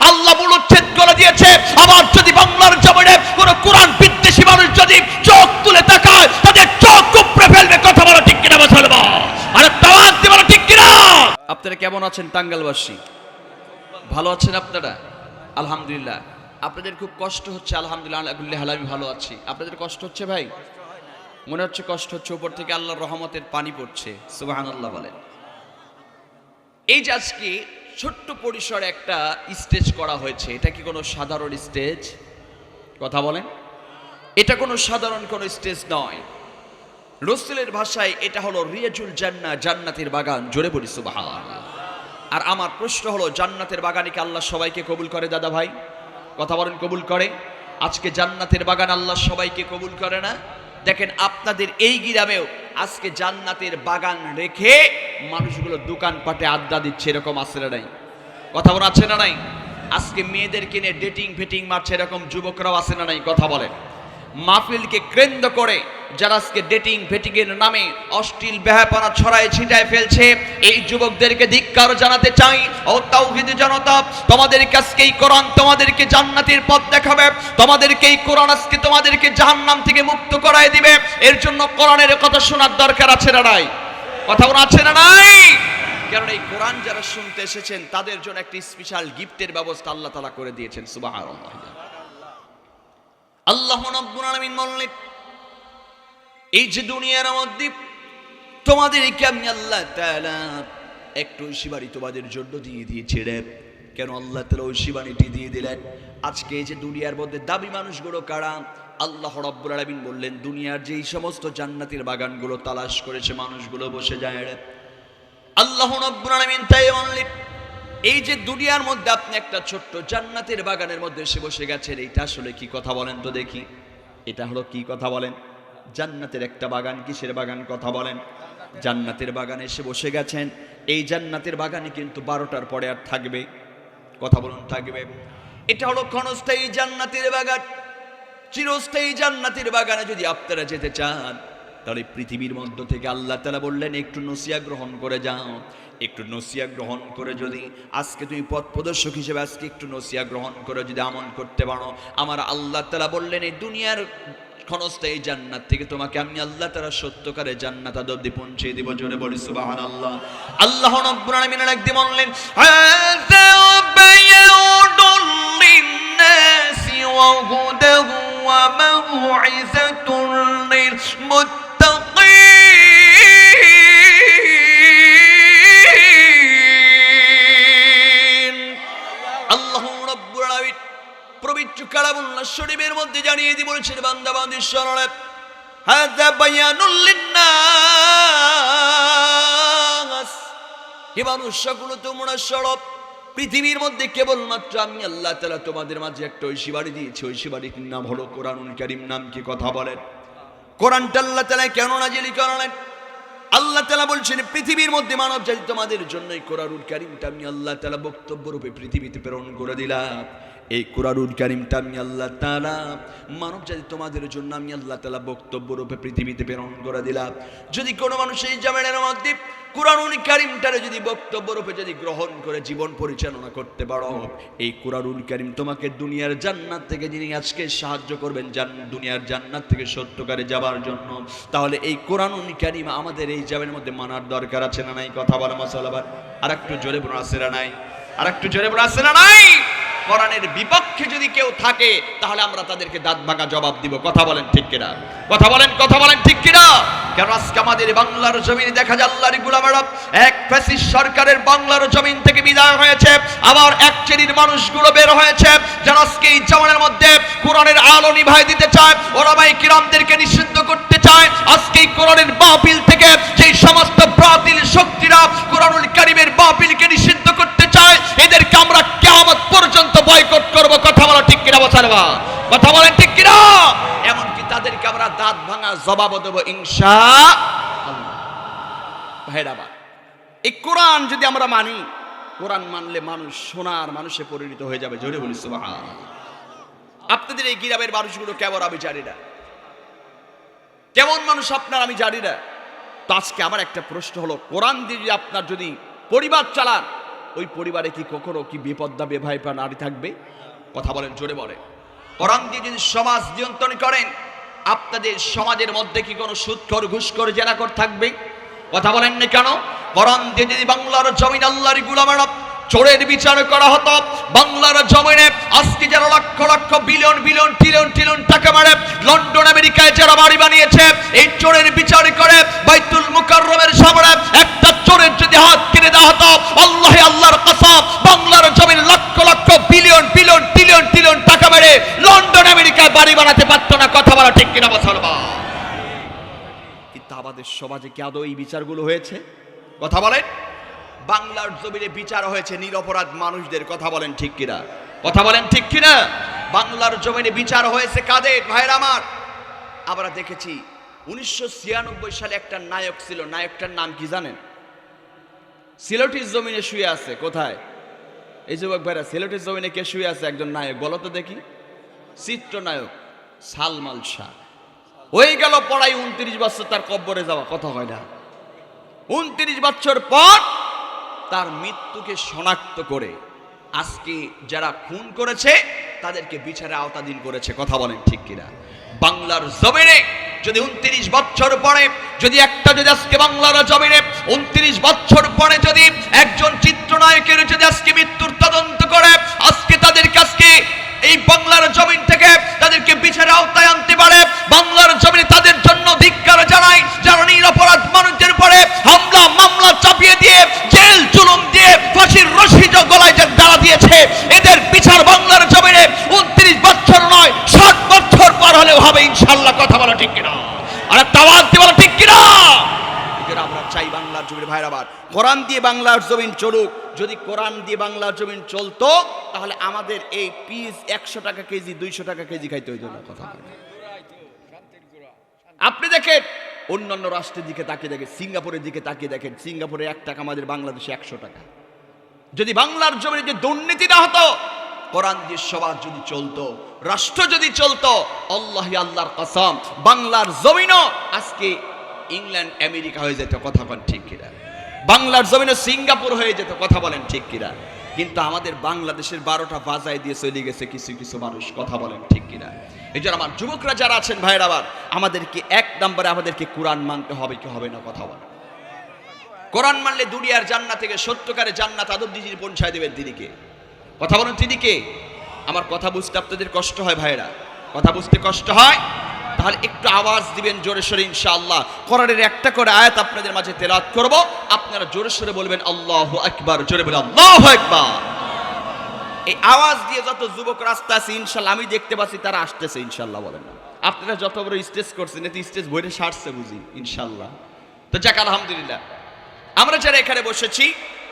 আল্লাহ মূলচ্ছেদ করে দিয়েছে। আবার যদি বাংলার জমিনে কোন কোরআন বিদ্বেষী মানুষ যদি চোখ তুলে তাকায়, তাদের চোখ উপড়ে ফেলবে। কথা বলো ঠিক কিনা মুসলমান? আরে তাওয়াজ দিয়ে বলো ঠিক কিনা? আপনারা কেমন আছেন টাঙ্গাইলবাসী? ভালো আছেন আপনারা? আলহামদুলিল্লাহ। আপনাদের খুব কষ্ট হচ্ছে? আলহামদুলিল্লাহ আমি ভালো আছি। আপনাদের কষ্ট হচ্ছে ভাই? মনে হচ্ছে কষ্ট হচ্ছে। উপর থেকে আল্লাহর রহমতের পানি পড়ছে। সুবহানাল্লাহ বলেন। এই যে আজকে ছোট্ট পরিসরে একটা স্টেজ করা হয়েছে, এটা কি কোনো সাধারণ স্টেজ? কথা বলেন। এটা কোনো সাধারণ কোনো স্টেজ নয়। রাসূলের ভাষায় এটা হলো রিয়াজুল জান্নাহ, জান্নাতের বাগান। জোরে বলি সুবহানাল্লাহ। আর আমার প্রশ্ন হলো, জান্নাতের বাগানে কি আল্লাহ সবাইকে কবুল করে দাদা ভাই? কথা বলেন, কবুল করে? আজকে জান্নাতের বাগান আল্লাহ সবাইকে কবুল করে না? দেখেন আপনাদের এই গ্রামেও আজকে জান্নাতের বাগান রেখে মানুষগুলো দোকানপাটে আড্ডা দিচ্ছে, এরকম আছে না নাই? কথা বলা আছে না নাই? আজকে মেয়েদের কিনে ডেটিং ফেটিং মারছে, এরকম যুবকরাও আছে না নাই? কথা বলেন। মাহফিলকে কেন্দ্র করে যারা আজকে ডেটিং ফেটিং এর নামে অশ্লীল বেহায়াপনা ছড়ায় ছিটায় ফেলছে, এই যুবকদেরকে ধিক্কার জানাতে চাই। ও তাওহীদি জনতা, তোমাদেরকে আজকে এই কোরআন তোমাদেরকে জান্নাতের পথ দেখাবে। তোমাদেরকে এই কোরআন আজকে তোমাদেরকে জাহান্নাম থেকে মুক্ত করায় দিবে। এর জন্য কোরআনের কথা শোনার দরকার আছে না নাই? কথা বলা আছে না নাই? কারণ এই কোরআন যারা শুনতে এসেছেন তাদের জন্য একটি স্পেশাল গিফটের ব্যবস্থা আল্লাহ তাআলা করে দিয়েছেন। সুবহানাল্লাহ। আল্লাহ রাব্বুল আলামিন বললেন, এই যে দুনিয়ার মধ্যে তোমাদেরকে আমি আল্লাহ তাআলা একটু ঐশী তোমাদের জন্য দিয়ে দিয়েছি রে। কেন আল্লাহ তাআলা ঐশী বাণীটি দিয়ে দিলেন? আজকে এই যে দুনিয়ার মধ্যে দাবি মানুষগুলো কারা? আল্লাহ রাব্বুল আলামিন বললেন, দুনিয়ার যেই সমস্ত জান্নাতের বাগানগুলো তালাশ করেছে মানুষগুলো বসে যায় রে। আল্লাহ রাব্বুল আলামিন তাই বললেন, এই যে দুনিয়ার মধ্যে আপনি একটা ছোট্ট জান্নাতের বাগানের মধ্যে এসে বসে গেছেন, এটা আসলে কি? কথা বলেন তো দেখি, এটা হলো কি? কথা বলেন। জান্নাতের একটা বাগান। কিসের বাগান? কথা বলেন। জান্নাতের বাগানে এসে বসে গেছেন। এই জান্নাতের বাগানে কিন্তু 12টার পরে আর থাকবে? কথা বলুন, থাকবে? এটা হলো ক্ষণস্থায়ী জান্নাতের বাগান। চিরস্থায়ী জান্নাতের বাগানে যদি আপনারা যেতে চান, তাহলে পৃথিবীর মধ্য থেকে আল্লাহ তাআলা বললেন একটু নসিয়া গ্রহণ করে যাও। একটু নসিয়া গ্রহণ করে যদি আজকে তুমি পথ প্রদর্শক হিসেবে আজকে একটু নসিয়া গ্রহণ করে যদি আমল করতে পারো, আমার আল্লাহ তাআলা বললেন এই দুনিয়ার ক্ষণস্থায়ী জান্নাত থেকে তোমাকে আমি আল্লাহ তাআলা সত্যকারে জান্নাত অবধি পৌঁছে দিব। জোরে বলি সুবহানাল্লাহ। আল্লাহ রাব্বুল আলামিন একদিন বললেন, হাযা বায়াউদুল লিন্নাসি ওয়া হুদাহু ওয়া মাউইযাতুল লিল মুত্তাকিন। আল্লাহ রাব্বুল আলামিন পবিত্র কালামুল্লাহ শরীফের মধ্যে জানিয়ে দিয়ে বলছেন, বান্দা বান্দী শোনো, হাযা বায়ানুল লিন্নাস, হে মানুষ সকল তোমরা শোনো, পৃথিবীর মধ্যে কেবলমাত্র আমি আল্লাহ তাআলা তোমাদের মাঝে একটা ঐশী বাণী দিয়েছি। ঐশী বাণীটির নাম হলো কোরআনুল কারীম। নাম কি? কথা বলেন। কোরআনটা আল্লাহ তাআলা কেন নাজিল করলেন? আল্লাহ তাআলা বলছেন পৃথিবীর মধ্যে মানব জাতি তোমাদের জন্য এই কোরআনুল কারীমটা আমি আল্লাহ তাআলা বক্তব্য রূপে পৃথিবীতে প্রেরণ করে দিলাম। এই কোরআনুল কারীমটা আমি আল্লাহ তাআলা মানব জাতি তোমাদের জন্য আমি আল্লাহ তাআলা বক্তব্য রূপে পৃথিবীতে প্রেরণ করে দিলাম। যদি কোনো মানুষ এই জামানার মধ্যে কোরআনুল কারীমটারে যদি বক্তব্য রূপে যদি গ্রহণ করে জীবন পরিচালনা করতে পারো, এই কোরআনুল কারীম তোমাকে দুনিয়ার জান্নাত থেকে যিনি আজকে সাহায্য করবেন দুনিয়ার জান্নাত থেকে সত্যকারে যাবার জন্য, তাহলে এই কোরআনুল কারীম আমাদের এই জামের মধ্যে মানার দরকার আছে না নাই? কথা বলা মাসালাবার আর একটু জোরে বলা আছে না নাই? আর একটু জোরে বলা আছে না নাই? কোরআনের বিপক্ষে যদি কেউ থাকে তাহলে আমরা তাদেরকে দাঁত ভাঙা জবাব দিব। কথা বলেন ঠিক কিনা? কথা বলেন, কথা বলেন ঠিক কিনা? কেন আজকে আমাদের বাংলার জমিনে দেখা যায় আল্লাহর গোলামেরা এক ফ্যাসিস্ট সরকারের বাংলার জমিন থেকে বিদায় হয়েছে, আবার এক শ্রেণীর মানুষগুলো বের হয়েছে যারা আজকে এই জামানার মধ্যে কোরআনের আলো নিভাই দিতে চায়, ওলামায়ে কিরামদেরকে নিষিদ্ধ করতে চায়। আজকে এই কোরআনের বাতিল থেকে যেই সমস্ত বাতিল শক্তিরা কোরআনুল কারীমের বাতিলকে নিষিদ্ধ করতে চায়, এদেরকে আমরা কিয়ামত পর্যন্ত বয়কট করব। কথা বলা ঠিক কিনা? কথা বলেন ঠিক কিনা? এমনকি তাদেরকে আমরা দাঁত ভাঙা জবাব দেব ইনশাআল্লাহ। ভাইরা, এই কোরআন যদি আমরা মানি, কোরআন মানলে মানুষ সোনার মানুষে পরিণত হয়ে যাবে। জোরে বলি সুবহানাল্লাহ। আপনাদের এই গ্রামের মানুষগুলো কেমন আমি জানি না, কেমন মানুষ আপনার আমি জানি না। তো আজকে আমার একটা প্রশ্ন হলো, কোরআন দিয়ে আপনার যদি পরিবার চালান, ওই পরিবারে কি কখনো কি বেপর্দা বেভাইপা নারী থাকবে? কথা বলেন, জোরে বলেন। কোরআন দিয়ে যদি সমাজ নিয়ন্ত্রণ করেন, আপনাদের সমাজের মধ্যে কি কোনো সুদখোর ঘুষখোর জেনাখোর থাকবে? কথা বলেন না কেন? কোরআন দিয়ে যদি বাংলার জমিন আল্লাহর গোলামেরা চোরের বিচার করা হতো, বাংলার জমিনে আজকে যারা lakh lakh billion billion trillion trillion টাকা মারে লন্ডন আমেরিকায় যারা বাড়ি বানিয়েছে, এই চোরের বিচার করে বাইতুল মুকাররমের সামনে একটা চোরের যদি হাত কেটে দেওয়া হতো, আল্লাহ আল্লাহর কসম, বাংলার জমিন lakh lakh billion billion trillion trillion টাকা মেরে লন্ডন আমেরিকায় বাড়ি বানাতে পারতো না। কথা বলা ঠিক কিনা মুসলমান? কিন্তু আমাদের সমাজে কি আদৌ এই বিচারগুলো হয়েছে? কথা বলেন। বাংলার জমিনে বিচার হয়েছে নিরপরাধ মানুষদের। কথা বলেন ঠিক কিনা? কথা বলেন ঠিক কিনা? বাংলার জমিনে বিচার হয়েছে কাদের? ভাইরা আমার, আমরা দেখেছি 1996 সালে একটা নায়ক ছিল। নায়কটার নাম কি জানেন? সিলেটের জমিনে শুয়ে আছে। কোথায়? এই যুবক ভাইরা, সিলেটের জমিনে কে শুয়ে আছে? একজন নায়ক, বলো তো দেখি। চিত্রনায়ক সালমান শাহ। হয়ে গেল পড়াই 29 বছর তার কব্বরে যাওয়া। কথা হয় না? 29 বছর পর তার মৃত্যুকে শনাক্ত করে আজকে যারা খুন করেছে তাদেরকে বিচারে আওতাধীন করেছে। কথা বলেন ঠিক কিনা? বাংলার জমিনে যদি 29 বছর পরে যদি আজকে বাংলার জমিনে 29 বছর পরে যদি একজন চিত্রনায়কের যদি আজকে মৃত্যুর তদন্ত করে আজকে তাদের কাছে এই বাংলার জমিন থেকে তাদেরকে বিচারে আওতায় আনতে পারে, বাংলার জমিনে তাদের জন্য ধিক্কার জানাই যারা নিরপরাধ মানুষদের উপরে হামলা মামলা চাপিয়ে দিয়ে জেল জুলুম দিয়ে ফাঁসির রশি গলায় যে দাঁড়া দিয়েছে, এদের বিচার বাংলার জমিনে 29 বছর নয় 60 বছর পর হলেও হবে ইনশাআল্লাহ। কথা বলা ঠিক কিনা? আর একটা আওয়াজ দিয়ে বলা ঠিক কিনা? আমরা চাই বাংলার জমির ভাইরা আবার কোরআন দিয়ে বাংলার জমিন চলুক। যদি কোরআন দিয়ে বাংলার জমিন চলতো তাহলে আমাদের এই পিস 100 টাকা কেজি 200 টাকা কেজি খাইতে হইতো না। কথা আপনি দেখেন অন্যান্য রাষ্ট্রের দিকে তাকিয়ে দেখেন, সিঙ্গাপুরের দিকে তাকিয়ে দেখেন, সিঙ্গাপুরে 1 টাকা আমাদের বাংলাদেশে 100 টাকা। যদি বাংলার জমিনে যে দুর্নীতি না হতো, কোরআন দিয়ে সমাজ যদি চলতো, রাষ্ট্র যদি চলতো, আল্লাহি আল্লাহর কসম বাংলার জমিনও আজকে ইংল্যান্ড আমেরিকা হয়ে যেত। কথা বলেন ঠিক কিনা? বাংলার জমিনে সিঙ্গাপুর হয়ে যেত। কথা বলেন ঠিক কিনা? কিন্তু আমাদের বাংলাদেশের 12টা বাজায় দিয়ে চলে গেছে কিছু কিছু মানুষ। কথা বলেন ঠিক কিনা? এই জন্য আমার যুবকরা যারা আছেন ভাইরা আবার, আমাদেরকে 1 নম্বরে আমাদেরকে কোরআন মানতে হবে কি হবে না? কথা বলেন। কোরআন মানলে দুনিয়ার জান্নাত থেকে সত্যকারে জান্নাত আদব দিদি পৌঁছায় দেবেন দিদিকে। কথা বলেন দিদিকে। আমার কথা বুঝতে আপনাদের কষ্ট হয় ভাইরা? কথা বুঝতে কষ্ট হয়? তাহলে একটু আওয়াজ দিবেন জোরে সোরে ইনশাআল্লাহ। কোরআনের একটা করে আয়াত আপনাদের মাঝে তেলাওয়াত করব, আপনারা জোরে সোরে বলবেন আল্লাহু আকবার। জোরে বলে আল্লাহু আকবার। এই আওয়াজ দিয়ে যত যুবক রাস্তা আছে ইনশাআল্লাহ আমি দেখতে পাচ্ছি তারা আসতেছে ইনশাআল্লাহ। বলেন না আপনারা যত বড় স্টেজ করছেন এতে স্টেজ বইরে সারছে বুঝি ইনশাআল্লাহ। তো যাক আলহামদুলিল্লাহ, আমরা যারা এখানে বসেছি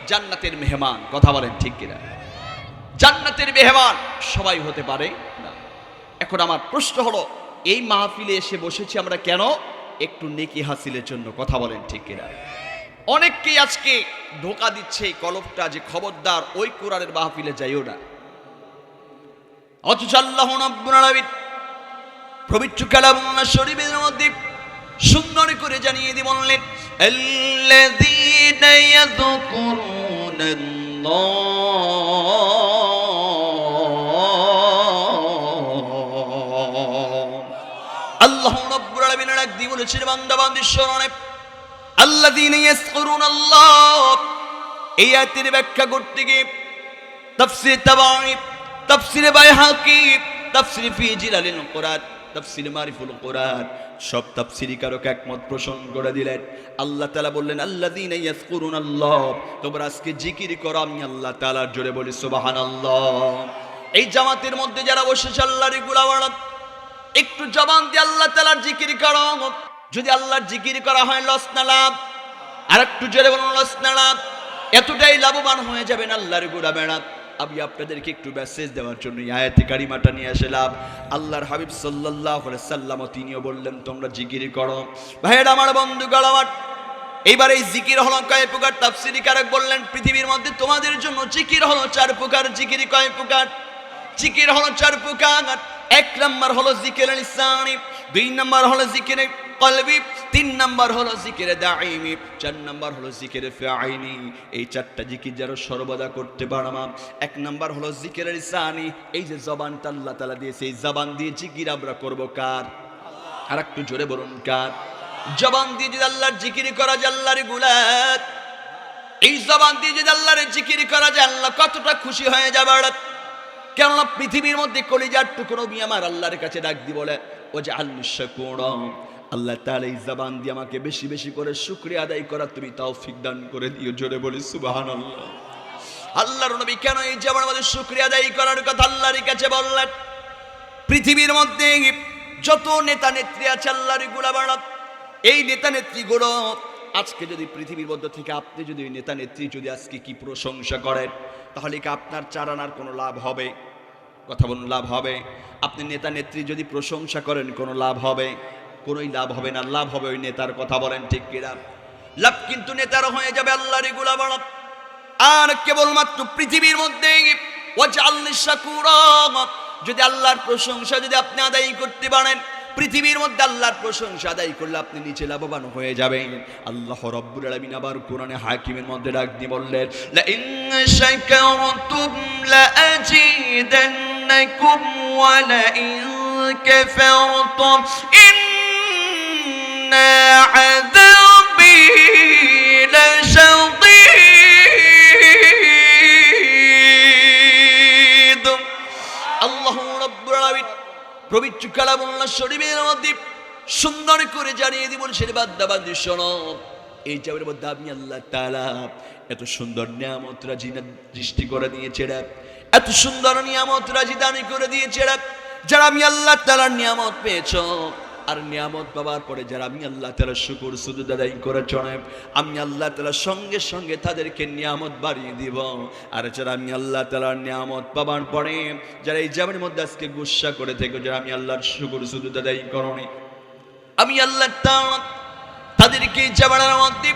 জান্নাতের মেহমান। কথা বলেন ঠিক কিনা? জান্নাতের মেহমান সবাই হতে পারে না। এখন আমার প্রশ্ন হলো, এই মাহফিলে এসে বসেছি আমরা কেন? একটু নেকি হাসিলের জন্য। কথা বলেন ঠিক কিনা? অনেককেই আজকে ধোকা দিচ্ছে এই কলবটা যে খবরদার ওই কোরআনের মাহফিলে যাইও না। অথচ আল্লাহ রাব্বুল আলামিন পবিত্র কালামুল্লাহ শরীফের মধ্যে সুন্দর করে জানিয়ে দিয়ে বললেন, আল্লাযীনা আল্লাহ রাব্বুল আলামিন ডাক দিয়ে বলেছেন বান্দা বান্দির স্মরণে আল্লাযীনা ইয়াযকুরুনাল্লাহ। এই আয়াতের ব্যাখ্যা করতে গিয়ে তাফসীর তাবারি, তাফসীর বাইহাকি, তাফসীর ফি জিলালিল কুরআন, তাফসীর মারিফুল কুরআন সব তাফসীরকারক একমত পোষণ করে দিলেন। আল্লাহ তাআলা বললেন আল্লাযীনা ইয়াযকুরুনাল্লাহ, তোমরা আজকে জিকির করো আমি আল্লাহ তাআলার। জোরে বলি সুবহানাল্লাহ। এই জামাতের মধ্যে যারা বসেছে আল্লাহর গোলামেরা, একটু জবান দিয়ে আল্লাহ তাআলার জিকির করো। যদি আল্লাহর জিকির করা হয় লস না লাভ? আর একটু জোরে বলুন লস না লাভ? এতটাই লাভবান হয়ে যাবেন আল্লাহর গোলামেরা। আমি আপনাদেরকে একটু মেসেজ দেওয়ার জন্য আয়াতে কারিমাটা নিয়ে আসলাম। আল্লাহর হাবিব সাল্লাল্লাহু আলাইহি সাল্লাম তিনিও বললেন তোমরা জিকির করো। ভাইয়েরা আমার, বন্ধুগণ আমার, এইবার এই জিকির হলো কয় প্রকার? তাফসীরকারক বললেন পৃথিবীর মধ্যে তোমাদের জন্য জিকির হলো 4 প্রকার। জিকির কয় প্রকার? জিকির হলো 4 প্রকার। 1 নম্বর হলো জিকিরুল লিসানি, 2 নম্বর হলো জিকির কলবি, 3 নাম্বার হলো জিকিরে দাইমি, 4 নাম্বার হলো জিকিরে ফাইনি। এই 4টা জিকির যারা সর্বদা করতে পারবা। 1 নাম্বার হলো জিকিরে লিসানি, এই যে জবানটা আল্লাহ তাআলা দিয়েছে, এই জবান দিয়ে জিকির আমরা করব কার? আর একটু জোরে বলুন কার? জবান দিয়ে যদি আল্লাহর জিকির করা যায় আল্লাহর গুলাত, এই জবান দিয়ে যদি আল্লাহর জিকির করা যায় আল্লাহ কতটা খুশি হয়ে যাবে। কেননা পৃথিবীর মধ্যে কলিজার টুকরো নবী আমার আল্লাহর কাছে ডাক দি বলে, ও যে আল্লাহ আল্লাহ তাআলা এই জবান দিয়ে আমাকে বেশি বেশি করে শুকরিয়া আদায় করা তুমি তৌফিক দান করে দিও। জোরে বলি সুবহানাল্লাহ। আল্লাহর নবী কেন এই জবানের মধ্যে শুকরিয়া আদায় করার কথা আল্লাহর কাছে বললেন? পৃথিবীর মধ্যে যত নেতা নেত্রী আছে আল্লাহর গোলাম, এই নেতা নেত্রীগুলো আজকে যদি পৃথিবীর মধ্যে থেকে আপনি যদি ওই নেতা নেত্রী যদি আজকে কি প্রশংসা করেন, তাহলে কি আপনার চারানার কোনো লাভ হবে? কথা বলুন, লাভ হবে? আপনি নেতা নেত্রী যদি প্রশংসা করেন কোনো লাভ হবে? কোনোই লাভ হবে না। লাভ হবে ওই নেতার, কথা বলেন ঠিক কিনা? লাভ কিন্তু নেতার হয়ে যাবে আল্লাহর গোলাম। আর কেবলমাত্র পৃথিবীর মধ্যে ওয়াজআলনি শাকুরা, যদি আল্লাহর প্রশংসা যদি আপনি আদায় করতে পারেন, পৃথিবীর মধ্যে আল্লাহর প্রশংসা আদায় করলে আপনি নিচে লাভবান হয়ে যাবেন। আল্লাহ রাব্বুল আলামিন আবার কোরআনে হাকিমের মধ্যে ডাক দিয়ে বললেন, লা ইন শাকারতুম লা আযীদান্নাকুম ওয়া লা ইন কাফারতুম ইন্না আযাবি লাশাদীদ। আল্লাহ রাব্বুল আলামিন পবিত্র কালামুল্লাহ শরীফের মধ্যে সুন্দর করে জানিয়ে দিবেন, সেটা বাদ্দাবাদ্দি শোনো। এই জাবের মধ্যে আমি আল্লাহ তাআলা এত সুন্দর নিয়ামত রাজি সৃষ্টি করে দিয়েছে, এত সুন্দর নিয়ামত রাজি দান করে দিয়েছে। যারা আমি আল্লাহ তাআলার নিয়ামত পেয়েছো, আর নিয়ামত পাওয়ার পরে যারা আমি আল্লাহ তাআলার শুকর সুজুদ আদায় করেছ, আমি আল্লাহ তাআলা সঙ্গে সঙ্গে তাদেরকে নিয়ামত বাড়িয়ে দিব। আর যারা আমি আল্লাহ তাআলার নিয়ামত পাওয়ার পরে যারা এই জামের মধ্যে আজকে গুসা করে থেকে যারা আমি আল্লাহর শুকর সুজুদ আদায় করনি, আমি আল্লাহ তাআলা তাদেরকে এই জামের মধ্যে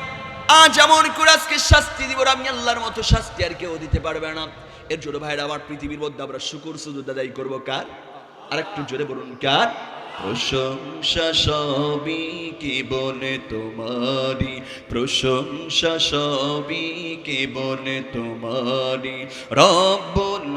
আজ এমন করে আজকে শাস্তি দিব, আমি আল্লাহর মতো শাস্তি আর কেউ দিতে পারবে না। এর জন্য ভাইরা আমার পৃথিবীর মধ্যে আমরা শুকর সুজুদ আদায় করবো কার? আর একটু জোরে বলুন কার? প্রশংসা সবই কেবল তোমারি, প্রশংসা সবই কেবল তোমারি, রব্বুল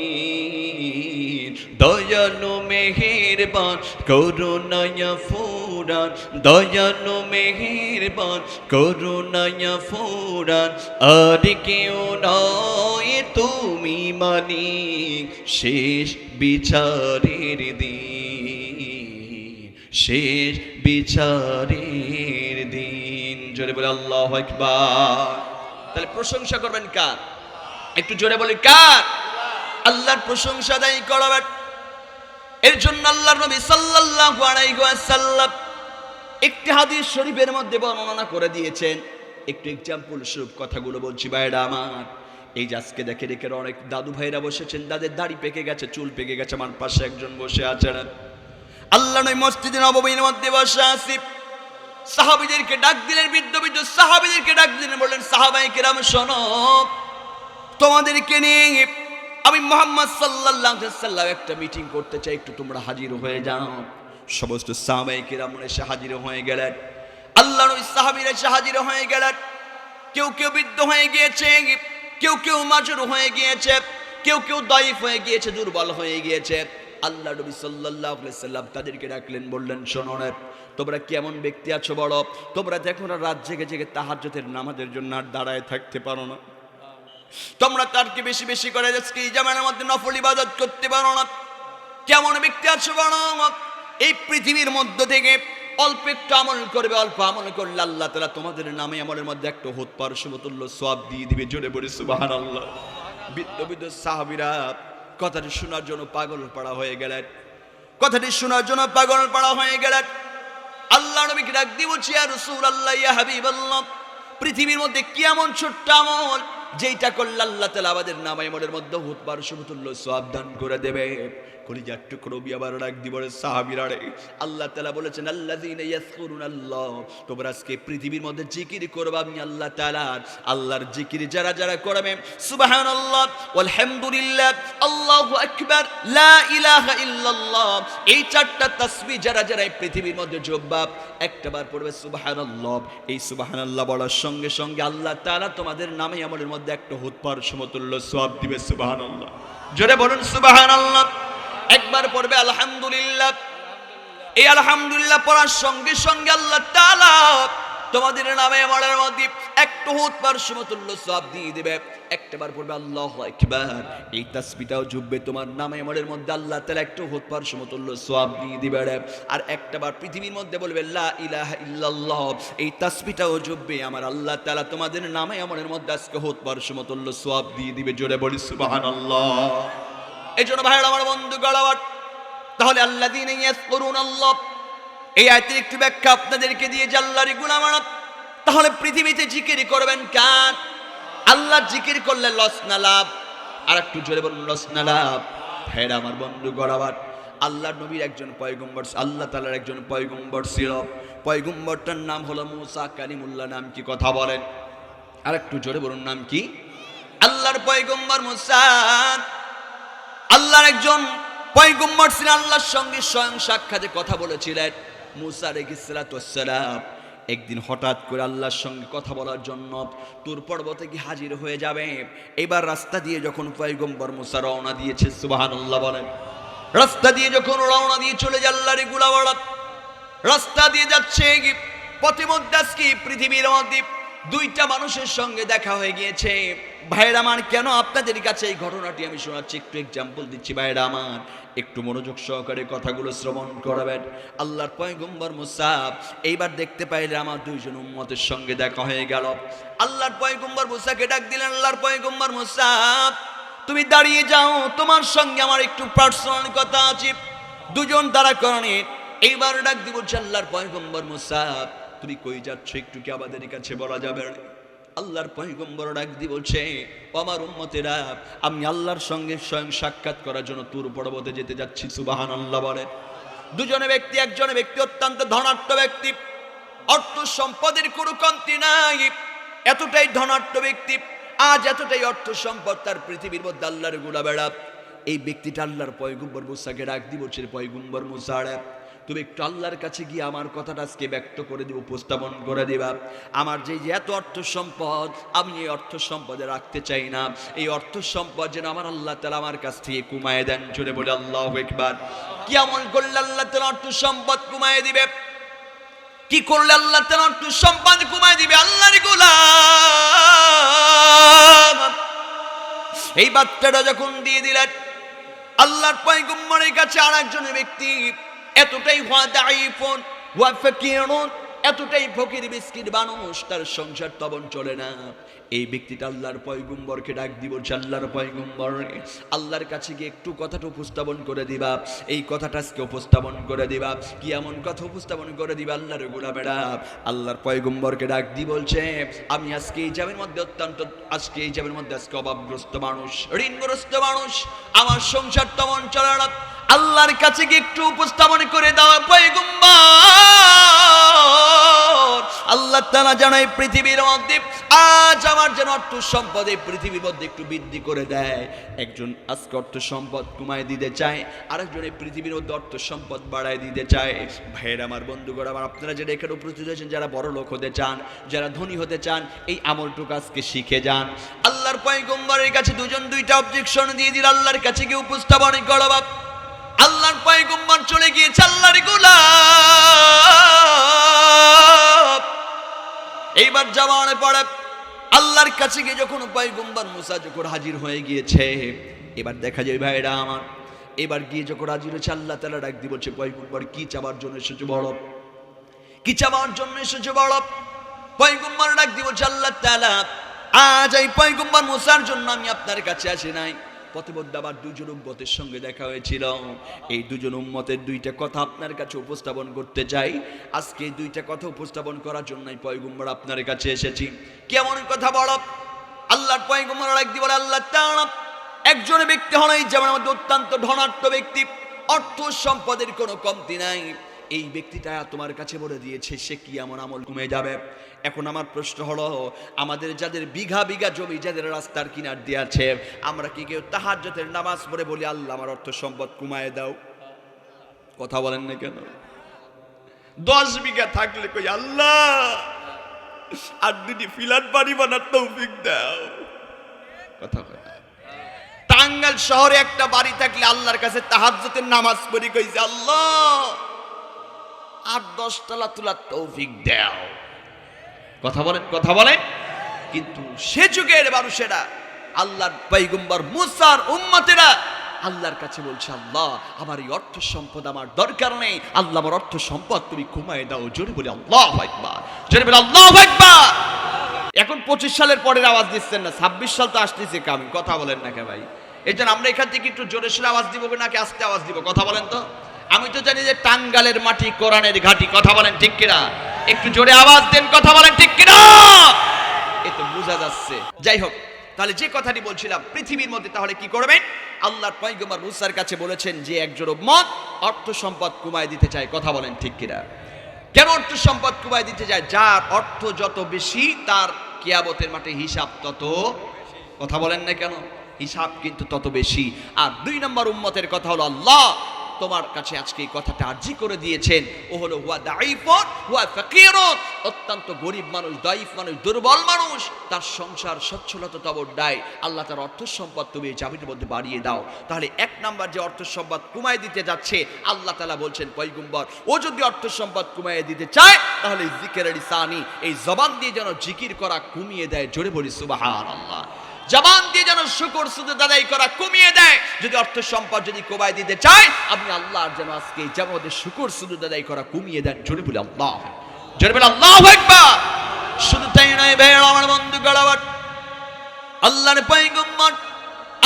আলামিন। দয়ালু মেহেরবান করুণায়া ফুরান, দয়ালু মেহেরবান করুণায়া ফুরান, আর কেউ নয় তুমি মালিক শেষ বিচারের দিন, শেষ বিচারের দিন। জোরে বলে আল্লাহু আকবার। তাহলে প্রশংসা করবেন কার? একটু জোরে বলি কার? আল্লাহর প্রশংসা আদায় করবেন। এর জন্য আল্লাহর নবী সাল্লাল্লাহু আলাইহি ওয়াসাল্লাম একটি হাদিস শরীফের মধ্যে বর্ণনা করে দিয়েছেন। একটু এক্সাম্পল স্বরূপ কথাগুলো বলছি ভাইরা আমার। এই যে আজকে দেখে রেখে অনেক দাদু ভাইরা বসেছেন, তাদের দাড়ি পেকে গেছে, চুল পেকে গেছে। আমার পাশে একজন বসে আছেন, আল্লাহ নবী মসজিদে নববীর মধ্যে বসে আছি, সাহাবীদেরকে ডাক দিলেন, বৃদ্ধ বৃদ্ধ সাহাবীদেরকে ডাক দিলেন, বললেন সাহাবায়ে কেরাম শোনো, তোমাদেরকে নিয়ে আমি মুহাম্মদ সাল্লাল্লাহু আলাইহি ওয়াসাল্লাম একটা মিটিং করতে চাই, একটু তোমরা হাজির হয়ে যাও। সমস্ত সাহাবায়ে কেরাম এসে হাজির হয়ে গেলেন। আল্লাহ নবী সাহাবীরা এসে হাজির হয়ে গেলেন। কেউ কেউ বৃদ্ধ হয়ে গিয়েছে, কেউ কেউ মাজুর হয়ে গিয়েছে, কেউ কেউ দাইফ হয়ে গিয়েছে, দুর্বল হয়ে গিয়েছে। আল্লাহ নবী সাল্লাল্লাহু আলাইহি ওয়াসাল্লাম তাদেরকে ডাকলেন, বললেন শোনো না, তোমরা কেমন ব্যক্তি আছো বড়, তোমরা দেখো না রাত জেগে জেগে তাহাজ্জুদের নামাজের জন্য আর দাঁড়ায় থাকতে পারো না, তোমরা তারকে বেশি বেশি করে আজকে এই জামানার মধ্যে নফল ইবাদত করতে পারো না। কেমন ব্যক্তি আছো বড়, এই পৃথিবীর মধ্য থেকে অল্প একটু আমল করবে, অল্প আমল করলে আল্লাহ তাআলা তোমাদের নামে আমলের মধ্যে একটা হুত পারসমতুল্য সওয়াব দিয়ে দিবে। জোরে বলি সুবহানাল্লাহ। বৃদ্ধ বৃদ্ধ সাহাবীরা কথাটি শোনার জন্য পাগল পাড়া হয়ে গেলেন, কথাটি শোনার জন্য পাগল পাড়া হয়ে গেলেন। আল্লাহ নবীকে ডাক দিয়ে বলছি, ইয়া রাসূলুল্লাহ, ইয়া হাবিবাল্লাহ, পৃথিবীর মধ্যে কি এমন ছোট্ট আমল যেটা করলে আল্লাহ তাআলা আমাদের নামে আমলের মধ্যে হুত পারসমতুল্য সওয়াব দান করে দেবে? কলিজার টুকরো আবার ডাক দি বলে সাহাবীরা রে, আল্লাহ তাআলা বলেছেন আল্লাযীনা ইয়াযকুরুনাল্লাহ, তোমরা আজকে পৃথিবীর মধ্যে জিকির করবা আমি আল্লাহ তাআলার। আল্লাহর জিকির যারা যারা করবে, সুবহানাল্লাহ ওয়ালহামদুলিল্লাহ আল্লাহু আকবার লা ইলাহা ইল্লাল্লাহ, এই চারটা তাসবিহ যারা যারা এই পৃথিবীর মধ্যে জপবা, একটাবার পড়বে সুবহানাল্লাহ, এই সুবহানাল্লাহ বলার সঙ্গে সঙ্গে আল্লাহ তাআলা তোমাদের নামে আমলের মধ্যে একটা হুতপার সমতুল্য সওয়াব দিবে। সুবহানাল্লাহ, জোরে বলুন সুবহানাল্লাহ। একবার পড়বে আলহামদুলিল্লাহ, এই আলহামদুলিল্লাহ পড়ার সঙ্গে সঙ্গে আল্লাহ তাআলা তোমাদের নামে আমলের মধ্যে একটা হুতপার সমতুল্য সওয়াব দিয়ে দিবে। একটাবার পড়বে আল্লাহু আকবার, এই তাসবিহটাও জপবে, তোমার নামে আমলের মধ্যে আল্লাহ তাআলা একটা হুতপার সমতুল্য সওয়াব দিয়ে দিবে। আর একটাবার পৃথিবীর মধ্যে বলবে লা ইলাহা ইল্লাল্লাহ, এই তাসবিহটাও জপবে, আমার আল্লাহ তাআলা তোমাদের নামে আমলের মধ্যে আজকে হুতপার সমতুল্য সওয়াব দিয়ে দিবে। জোরে বলি সুবহানাল্লাহ। এই জন্য ভাইরা আমার বন্ধু গলাবাট, তাহলে আল্লাযীনা ইয়াযকুরুনাল্লাহ, এই আয়াতের একটু ব্যাখ্যা আপনাদেরকে দিয়ে আল্লাহর গুণামানত। তাহলে পৃথিবীতে জিকির করবেন কার? আল্লাহ জিকির করলে লস না লাভ? আর একটু জোরে বলুন লস না লাভ? ভাইরা আমার বন্ধু গলাবাট, আল্লাহর নবীর একজন পয়গম্বর, আল্লাহ তাআলার একজন পয়গম্বর ছিল, পয়গম্বরটার নাম হলো মুসা কালিমুল্লাহ। নাম কি কথা বলেন? আর একটু জোরে বলুন নাম কি? আল্লাহর পয়গম্বর মুসা, আল্লাহর একজন পয়গম্বর ছিলেন, আল্লাহর সঙ্গে স্বয়ং সাক্ষাতে কথা বলেছিলেন। মুসা আলাইহিস সালাতু ওয়াস সালাম একদিন হঠাৎ করে আল্লাহর সঙ্গে কথা বলার জন্য তুর পর্বতে গিয়ে হাজির হয়ে যাবে। এবার রাস্তা দিয়ে যখন পয়গম্বর মুসা রওনা দিয়েছে, সুবহানাল্লাহ বলেন, রাস্তা দিয়ে যখন রওনা দিয়ে চলে যায় আল্লাহর গুলাওয়ালা, রাস্তা দিয়ে যাচ্ছে, পথে মধ্যে আজকে পৃথিবীর মধ্যে দুইটা মানুষের সঙ্গে দেখা হয়ে গিয়েছে। ভাইরা আমার, কেন আপনাদের কাছে এই ঘটনাটি আমি শোনাচ্ছি, একটু এক্সাম্পল দিচ্ছি। ভাইরা আমার, একটু মনোযোগ সহকারে কথাগুলো শ্রবণ করবেন। আল্লাহর পয়গম্বর মুসা এইবার দেখতে পাইলে আমার দুইজন উম্মতের সঙ্গে দেখা হয়ে গেল। আল্লাহর পয়গম্বর মুসাকে ডাক দিলেন, আল্লাহর পয়গম্বর মুসা তুমি দাঁড়িয়ে যাও, তোমার সঙ্গে আমার একটু পার্সোনাল কথা আছে। দুজন দাঁড়া করেন, এইবার ডাক দিব আল্লাহর পয়গম্বর মুসা তুমি কই যাচ্ছ, একটু কি আমাদের কাছে বলা যাবে? আল্লাহর পয়গম্বর ডাক দিয়ে বলছে, আমার উম্মতেরা, আমি আল্লাহর সঙ্গে স্বয়ং সাক্ষাৎ করার জন্য তুর পর্বতে যেতে যাচ্ছি। সুবহানাল্লাহ বলে। দুজনে ব্যক্তি, একজনে ব্যক্তি অত্যন্ত ধনাঢ্য ব্যক্তি, অর্থ সম্পদের কোনো কমতি নাই, এতটাই ধনাঢ্য ব্যক্তি, আজ এতটাই অর্থ সম্পদ তার, পৃথিবীর মধ্যে আল্লাহর গুলা বেড়া। এই ব্যক্তিটা আল্লাহর পয়গম্বর মুসাকে ডাক দিয়ে বলছে, পয়গম্বর মুসা তুমি একটু আল্লাহর কাছে গিয়ে আমার কথাটা আজকে ব্যক্ত করে দিব, উপস্থাপন করে দিবা। আমার যে এত অর্থ সম্পদ, আমি এই অর্থ সম্পদে রাখতে চাই না, এই অর্থ সম্পদ যেন আমার আল্লাহ তাআলা আমার কাছ থেকে কমায় দেন। জোরে বলে আল্লাহু আকবার। কি আমল করলে আল্লাহ তাআলা অর্থ সম্পদ কমায় দিবে? কি করলে আল্লাহ তাআলা অর্থ সম্পদ কমায় দিবে? আল্লাহর গোলাম এই বার্তাটা যখন দিয়ে দিলেন, আল্লাহর পয়গম্বরের কাছে আরেকজন ব্যক্তি এতটাই দাঈফুন ওয়া ফাকিরুন, এতটাই ফকির মিসকিন মানুষ, তার সংসার তবন চলে না। এই ব্যক্তিটা আল্লাহর পয়গম্বরকে ডাক দিব, আল্লাহর পয়গম্বর, আল্লাহর কাছে গিয়ে একটু কথাটা উপস্থাপন করে দিবা, এই কথাটা আজকে উপস্থাপন করে দিবা। কি এমন কথা উপস্থাপন করে দিবা? আল্লাহর গোলামেরা আল্লাহর পয়গম্বরকে ডাক দি বলছে, আমি আজকে এই জামের মধ্যে আজকে অভাবগ্রস্ত মানুষ, ঋণগ্রস্ত মানুষ, আমার সংসার তমন চলে না, আল্লাহর কাছে গিয়ে একটু উপস্থাপন করে দাও পয়গম্বর। আল্লাহ তাআলা যেন এই পৃথিবীর মধ্যে আজ আমার যেন অর্থ সম্পদ এই পৃথিবীর মধ্যে একটু বৃদ্ধি করে দেয়। একজন আজকে অর্থ সম্পদ কমায় দিতে চায়, আরেকজন এই পৃথিবীর মধ্যে অর্থ সম্পদ বাড়ায় দিতে চায়। ভাইয়ের আমার, বন্ধুগণ আমার, আপনারা যারা এখানে উপস্থিত হয়েছেন, যারা বড় লোক হতে চান, যারা ধনী হতে চান, এই আমলটুকু আজকে শিখে যান। আল্লাহর পয়গম্বরের কাছে দুজন দুইটা অবজেকশন দিয়ে দিল, আল্লাহর কাছে গিয়ে উপস্থাপন করো। আল্লাহর পয়গম্বর চলে গিয়েছে, আল্লাহর গোলাম এইবার জবানে পড়ে আল্লাহর কাছে গিয়ে যখন পয়গম্বর মুসা যখন হাজির হয়ে গিয়েছে, এবার দেখা যায় ভাইরা আমার, এবার গিয়ে যখন হাজির হয়েছে, আল্লাহ তাআলা ডাক দিয়ে বলছে, পয়গম্বর কি চাবার জন্য এসেছো বলো? কি চাবার জন্য এসেছো বলো? পয়গম্বর ডাক দিয়ে বলছে, আল্লাহ তাআলা আজ এই পয়গম্বর মুসার জন্য আমি আপনার কাছে আসি নাই, পথে মধ্যে আবার দুজন উম্মতের সঙ্গে দেখা হয়েছিল, এই দুজন উম্মতের দুইটা কথা আপনার কাছে উপস্থাপন করতে চাই। আজকে এই দুইটা কথা উপস্থাপন করার জন্যই পয়গম্বর আপনার কাছে এসেছি। কেমন কথা বলো? আল্লাহর পয়গম্বর ডাক দিয়ে বলে, আল্লাহ তাআলা একজন ব্যক্তি হলো এই জামানের মধ্যে অত্যন্ত ধনাঢ্য ব্যক্তি, অর্থ সম্পদের কোনো কমতি নাই। এই ব্যক্তিটা তোমার কাছে বলে দিয়েছে সে কি এমন আমল কমে যাবে। এখন আমার প্রশ্ন হলো, আমাদের যাদের বিঘা বিঘা জমি যাদের রাস্তার কিনার দিয়ে আছে, আমরা কি কেউ তাহাজ্জুদের নামাজ পড়ে বলি আল্লাহ আমার অর্থ সম্পদ কমায় দাও? কথা বলেন না কেন? 10 বিঘা থাকলে কই আল্লাহ আর দুটি ফিলাট বাড়ি বানার তৌফিক দাও। কথা বলে টাঙ্গাইল শহরে একটা বাড়ি থাকলে আল্লাহর কাছে তাহাজ্জুদের নামাজ পড়ি কইছে আল্লাহ আর 10 তলা তোলার তৌফিক দাও। কথা বলেন, কথা বলেন। কিন্তু সে যুগের মানুষেরা, আল্লাহর পয়গম্বর মুসার উম্মতেরা আল্লাহর কাছে বলছে আল্লাহ আমার এই অর্থ সম্পদ আমার দরকার নেই, আল্লাহ আমার অর্থ সম্পদ তুমি কমায় দাও। জোরে বলি আল্লাহু আকবার, জোরে বলি আল্লাহু আকবার। এখন 25 সালের পরের আওয়াজ দিচ্ছেন না, 26 সাল তো আসতেছে কামি। কথা বলেন না কে ভাই? এই জন্য আমরা এখান থেকে একটু জোরে সোরে আওয়াজ দিব নাকি আস্তে আওয়াজ দিব? কথা বলেন তো। আমি তো জানি যে টাঙ্গালের মাটি কোরআনের ঘাটি। কথা বলেন ঠিক কিনা? একটু জোরে আওয়াজ দেন, কথা বলেন ঠিক কিনা? এ তো বোঝা যাচ্ছে। যাই হোক, তাহলে যে কথাটি বলছিলাম, পৃথিবীর মধ্যে তাহলে কি করবেন? আল্লাহর পয়গম্বর মুসার কাছে বলেছেন যে একজন উম্মত অর্থ সম্পদ কমায় দিতে চায়। কথা বলেন ঠিক কিনা? কেন অর্থ সম্পদ কমায় দিতে চায়? যার অর্থ যত বেশি তার কিয়ামতের মাঠে হিসাব তত, কথা বলেন না কেন, হিসাব কিন্তু তত বেশি। আর 2 নম্বর উম্মতের কথা হলো আল্লাহ তোমার কাছে আজকে এই কথাটা আরজি করে দিয়েছেন, ও হলো হুয়া দাঈফুন হুয়া ফাকিরুন, অত্যন্ত গরিব মানুষ, দাঈফ মানুষ, দুর্বল মানুষ, তার সংসার সচ্ছলতা তবড্ডায়, আল্লাহ তার অর্থ সম্পদ তুমি এই জামিনের মধ্যে বাড়িয়ে দাও। তাহলে 1 নাম্বার যে অর্থ সম্পদ কমায় দিতে যাচ্ছে, আল্লাহ তাআলা বলছেন পয়গম্বর ও যদি অর্থ সম্পদ কমায় দিতে চায় তাহলে জিকিরের লিসানি, এই জবান দিয়ে যেন জিকির করা কমিয়ে দেয়। জোরে বলি সুবহানাল্লাহ। জবান দিয়ে যেন শুকর সুজুদ আদায় করা কমিয়ে দেয়। যদি অর্থ সম্পদ যদি কমায় দিতে চায়, আপনি আল্লাহর যেন আজকে জামাতে শুকর সুজুদ আদায় করা কমিয়ে দেন। জোরে বলি আল্লাহ, জোরে বলি আল্লাহু আকবার। শুধু তাই নয় ভাই আমার বন্ধু গড়াবার, আল্লাহর পয়গম্বর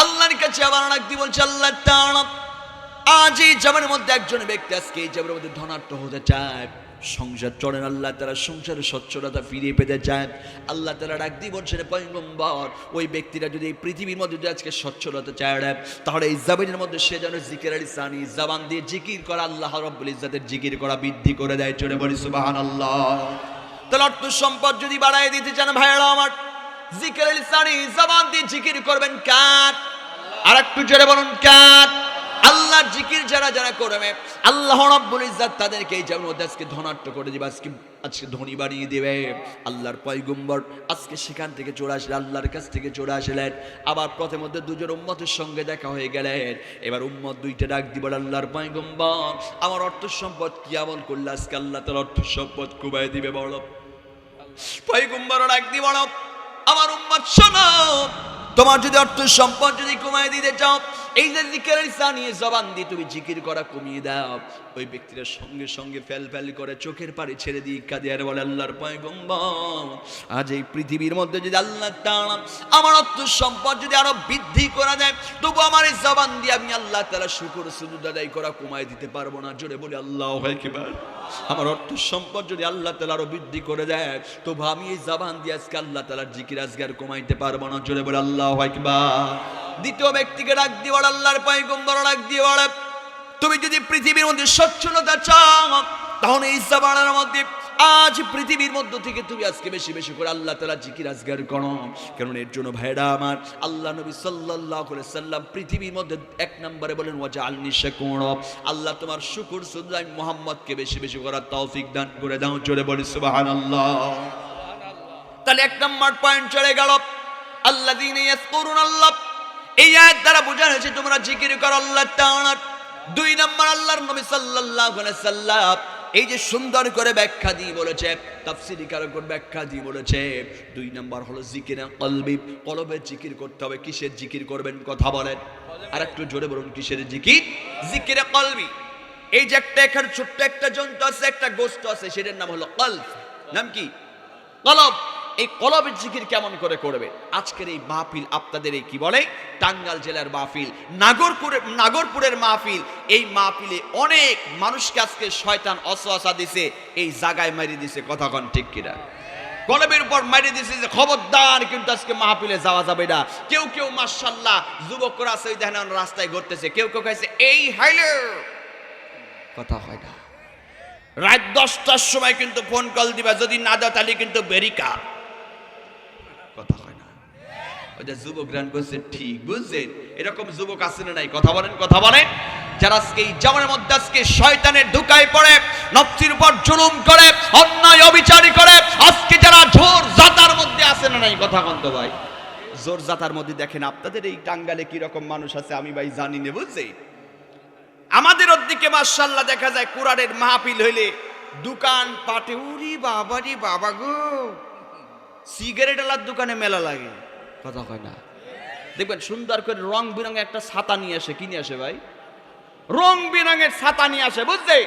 আল্লাহর কাছে আবার ডাকতে বলছে আল্লাহ তাআলা আজ এই জামানের মধ্যে একজন ব্যক্তি আজকে এই জামানের মধ্যে ধনাঢ্য হতে চায়, সংসার চলেন, আল্লাহ তারা সংসারের সচ্ছলতা ফিরিয়ে পেতে চান। আল্লাহ তারা ডাক দিয়ে বলছেন পয়গম্বর ওই ব্যক্তিরা যদি এই পৃথিবীর মধ্যে যদি আজকে সচ্ছলতা চায় তাহলে এই জবানের মধ্যে সে যেন জিকির লিসানি, জবান দিয়ে জিকির করা আল্লাহ রাব্বুল ইজ্জাতের জিকির করা বৃদ্ধি করে দেয়। জোরে বলি সুবহানাল্লাহ। তাহলে অর্থ সম্পদ যদি বাড়ায় দিতে চান ভাইরা আমার, জিকির লিসানি জবান দিয়ে জিকির করবেন কার? আর একটু জোরে বলুন কার? আল্লাহর জিকির যারা যারা করবে আল্লাহ রাব্বুল ইজ্জাত তাদেরকে এই জামিনের মধ্যে আজকে ধনাঢ্য করে দিবে, আজকে ধনী বানিয়ে দিবে। আল্লাহর পয়গম্বর আজকে সেখান থেকে চলে আসলেন, আল্লাহর কাছ থেকে চলে আসলেন। আবার পথের মধ্যে দুজন উম্মতের সঙ্গে দেখা হয়ে গেলেন। এবার উম্মত দুইটা ডাক দিব আল্লাহর পয়গম্বর আমার অর্থ সম্পদ কি আমল করলে আজকে আল্লাহ তার অর্থ সম্পদ কমায় দিবে? বলো পয়গম্বর ডাক দিব আমার উম্মত শোনো, তোমার যদি অর্থ সম্পদ যদি কমায় দিতে চাও, এই যে জিকিরের লিসানি জবান দিয়ে তুমি জিকির করা কমিয়ে দাও। ওই ব্যক্তিরা সঙ্গে সঙ্গে ফেল ফেল করে চোখের পানি ছেড়ে দিয়ে কাঁদে আর বলে আল্লাহর পয়গম্বর আজ এই পৃথিবীর মধ্যে যদি আল্লাহ তাআলা আমার অর্থ সম্পদ যদি আরো বৃদ্ধি করা যায়, তবু আমার এই জবান দিয়ে আমি আল্লাহ তাআলা শুকর সুজুদ আদায় করা কমায় দিতে পারবো না। জোরে বলি আল্লাহু আকবার। আমার অর্থ সম্পদ যদি আল্লাহ তাআলা আরো বৃদ্ধি করে দেয়, তবু আমি এই জবান দিয়ে আজকে আল্লাহ তাআলার জিকির আজকার কমাইতে পারবো না। জোরে বলি আল্লাহু আকবার। দ্বিতীয় ব্যক্তিকে ডাক দিয়ে বলে আল্লাহর পয়গম্বর ডাক দিয়ে বলে তুমি যদি পৃথিবীর মধ্যে সচ্ছলতা চাও তাহলে এই জবানের মধ্যে আজ পৃথিবীর মধ্য থেকে তুমি আজকে বেশি বেশি করে আল্লাহ তাআলা জিকির আজগার করো। কারণ এর জন্য ভাইরা আমার আল্লাহ নবী সাল্লাল্লাহু আলাইহি সাল্লাম পৃথিবীর মধ্যে 1 নম্বরে বলেন ওয়াজআলনি শাকুরা, আল্লাহ তোমার শুকর সুজুদ আমি মুহাম্মদকে বেশি বেশি করার তৌফিক দান করে দাও। জোরে বলি সুবহানাল্লাহ। তাহলে 1 নম্বর পয়েন্ট চলে গেল আল্লাযীনা ইয়াযকুরুনাল্লাহ, এই আয়াত দ্বারা বোঝানো হয়েছে তোমরা জিকির করো আল্লাহ তাআলার। 2 নম্বর আল্লাহর নবী সাল্লাল্লাহু আলাইহি সাল্লাম এই যে সুন্দর করে ব্যাখ্যা দিয়ে বলেছে, তাফসীরি কারকগণ ব্যাখ্যা দিয়ে বলেছে 2 নম্বর হলো জিকিরে কলবি, কলবে জিকির করতে হবে। কিসের জিকির করবেন কথা বলেন? আর একটু জোরে বলুন কিসের জিকির? জিকিরে কলবি। এই যে একটা এখানে ছোট্ট একটা জন্তু আছে, একটা গোশত আছে, সেটার নাম হলো কলব। নাম কি? কলব। এই কলবের জিকির কেমন করে করবে? আজকের এই মাহফিল আপনাদের এই কি বলে টাঙ্গাইল জেলার মাহফিল, নাগরপুরের মাহফিল। এই মাহফিলে অনেক মানুষকে আজকে শয়তান অসওয়াসা দিছে, এই জায়গায় মারি দিছে। কথা কোন ঠিক কিনা? কলমের উপর মারি দিছে যে খবরদার কিন্তু আজকে মাহফিলে যাওয়া যাবে না। কেউ কেউ মাশাআল্লাহ যুবকরা আছে ওই দেখেন রাস্তায় ঘুরতেছে, কেউ কেউ কাছে এই হাইলে কথা হয় না। রাত 10টার সময় কিন্তু ফোন কল দিবা, যদি না দাও তাহলে কিন্তু বেরিকা কথা হয় না। ওই যে যুবক রান করছে ঠিক বুঝছেন, এরকম যুবক আছে না নাই? কথা বলেন কথা বলেন। যারা আজকে এই জামানের মধ্যে আজকে শয়তানের ধোঁকায় পড়ে, নফসির উপর জুলুম করে, অন্যায় অবিচারী করে, আজকে যারা জোর জাতার মধ্যে আছে না নাই? কথা বলতো ভাই, জোর জাতার মধ্যে দেখেন আপনাদের এই টাঙ্গালে কি রকম মানুষ আছে আমি ভাই জানি না বুঝছেন। আমাদের ওদিকে মাশাআল্লাহ দেখা যায় কোরআনের মাহফিল হইলে দোকান পাটে উরি বাবারি বাবা গো, সিগারেট আলার দোকানে মেলা লাগে কথা কয় না। দেখবেন সুন্দর করে রং বেরঙের একটা ছাতা নিয়ে আসে, কি নিয়ে আসে ভাই? রং বেরঙের ছাতা নিয়ে আসে বুঝছে।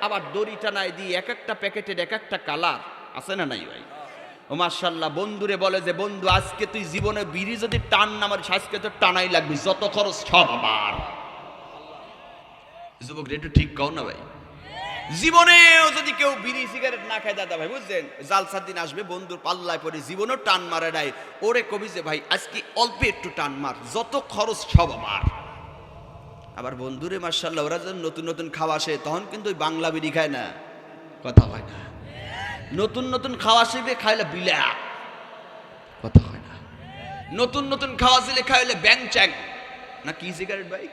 আবার দড়ি টানায় দিয়ে এক একটা প্যাকেটের এক একটা কালার আছে না নাই ভাই? ও মাশাআল্লাহ বন্ধুরে বলে যে বন্ধু আজকে তুই জীবনে বিড়ি যদি টান না মারিস আজকে তো টানাই লাগবে, যত খরচ সব আবার। যুবক একটু ঠিক কও না ভাই, জীবনেও যদি কেউ বিড়ি সিগারেট না খায় দাদা ভাই বুঝছেন, জালসার দিন আসবে বন্ধুর পাল্লায় পরে জীবনেও টান মারে নাই, ওরে কবি যে ভাই আজকে অল্প একটু টান মার, যত খরচ সব আমার। আবার বন্ধুরে মাশাআল্লাহ ওরা যখন নতুন নতুন খাওয়া আসে তখন কিন্তু ওই বাংলা বিড়ি খায় না কথা হয় না। নতুন নতুন খাওয়া শিখে খাইলে বিলা কথা হয় না। নতুন নতুন খাওয়া শিখলে খাইলে ব্যাংচ্যাং না কি সিগারেট ভাই,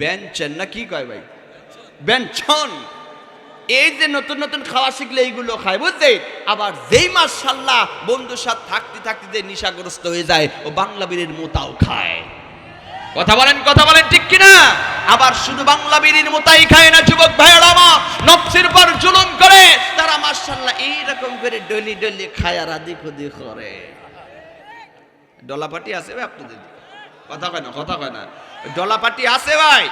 ব্যাংচ্যান না কি কয় ভাই, ব্যাংছন। এই যে নতুন নতুন খাওয়া শিখলে এইগুলো খায় বুঝছে। আবার যেই মাশাআল্লাহ বন্ধুর সাথে থাকতে থাকতে যে নেশাগ্রস্ত হয়ে যায় ও বাংলা বিড়ির মোতাও খায় কথা বলেন ঠিক কিনা? আবার শুধু বাংলা বিড়ির মোতাই খায় না যুবক ভাইয়েরা আমার, নফসের উপর জুলুম করে তারা মাশাআল্লাহ এইরকম করে ডলি ডলি খায় আর আদি খুদি করে। ডলাপাটি আছে ভাই আপনাদের? কথা কয় না ডলাপাটি আছে ভাই?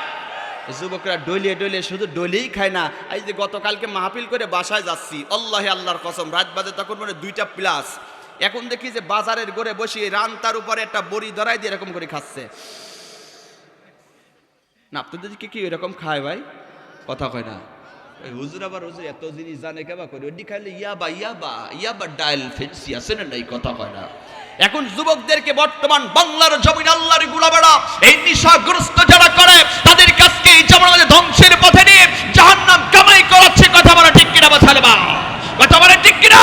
যুবকরা ডলিয়ে ডলিয়ে শুধু ডলিই খায় না। এই যে গতকালকে মাহফিল করে বাসায় যাচ্ছি, আল্লাহর কসম রাত বাজে তখন মানে 2টা প্লাস, এখন দেখি যে বাজারের গড়ে বসিয়ে রান্তার উপরে একটা বড়ি ধরাই দিয়ে এরকম করে খাচ্ছে না। আপনাদের কি এরকম খায় ভাই? কথা কয় না। হুজুর আবার হুজুর এত জিনিস জানে কেবা করে, ওটি খাইলে ইয়াবা ডায়াল ফেন্সি আছে না নাই? কথা কয় না। এখন যুবকদেরকে বর্তমান বাংলার জমিন আল্লাহর গোলামেরা এই নেশাগ্রস্ত যারা করে তাদের কাছকে এই জামানাতে ধ্বংসের পথে নিয়ে জাহান্নাম কামাই করাচ্ছে। কথা বলা ঠিক কিনা বাছালবা? কথা বলে ঠিক কিনা?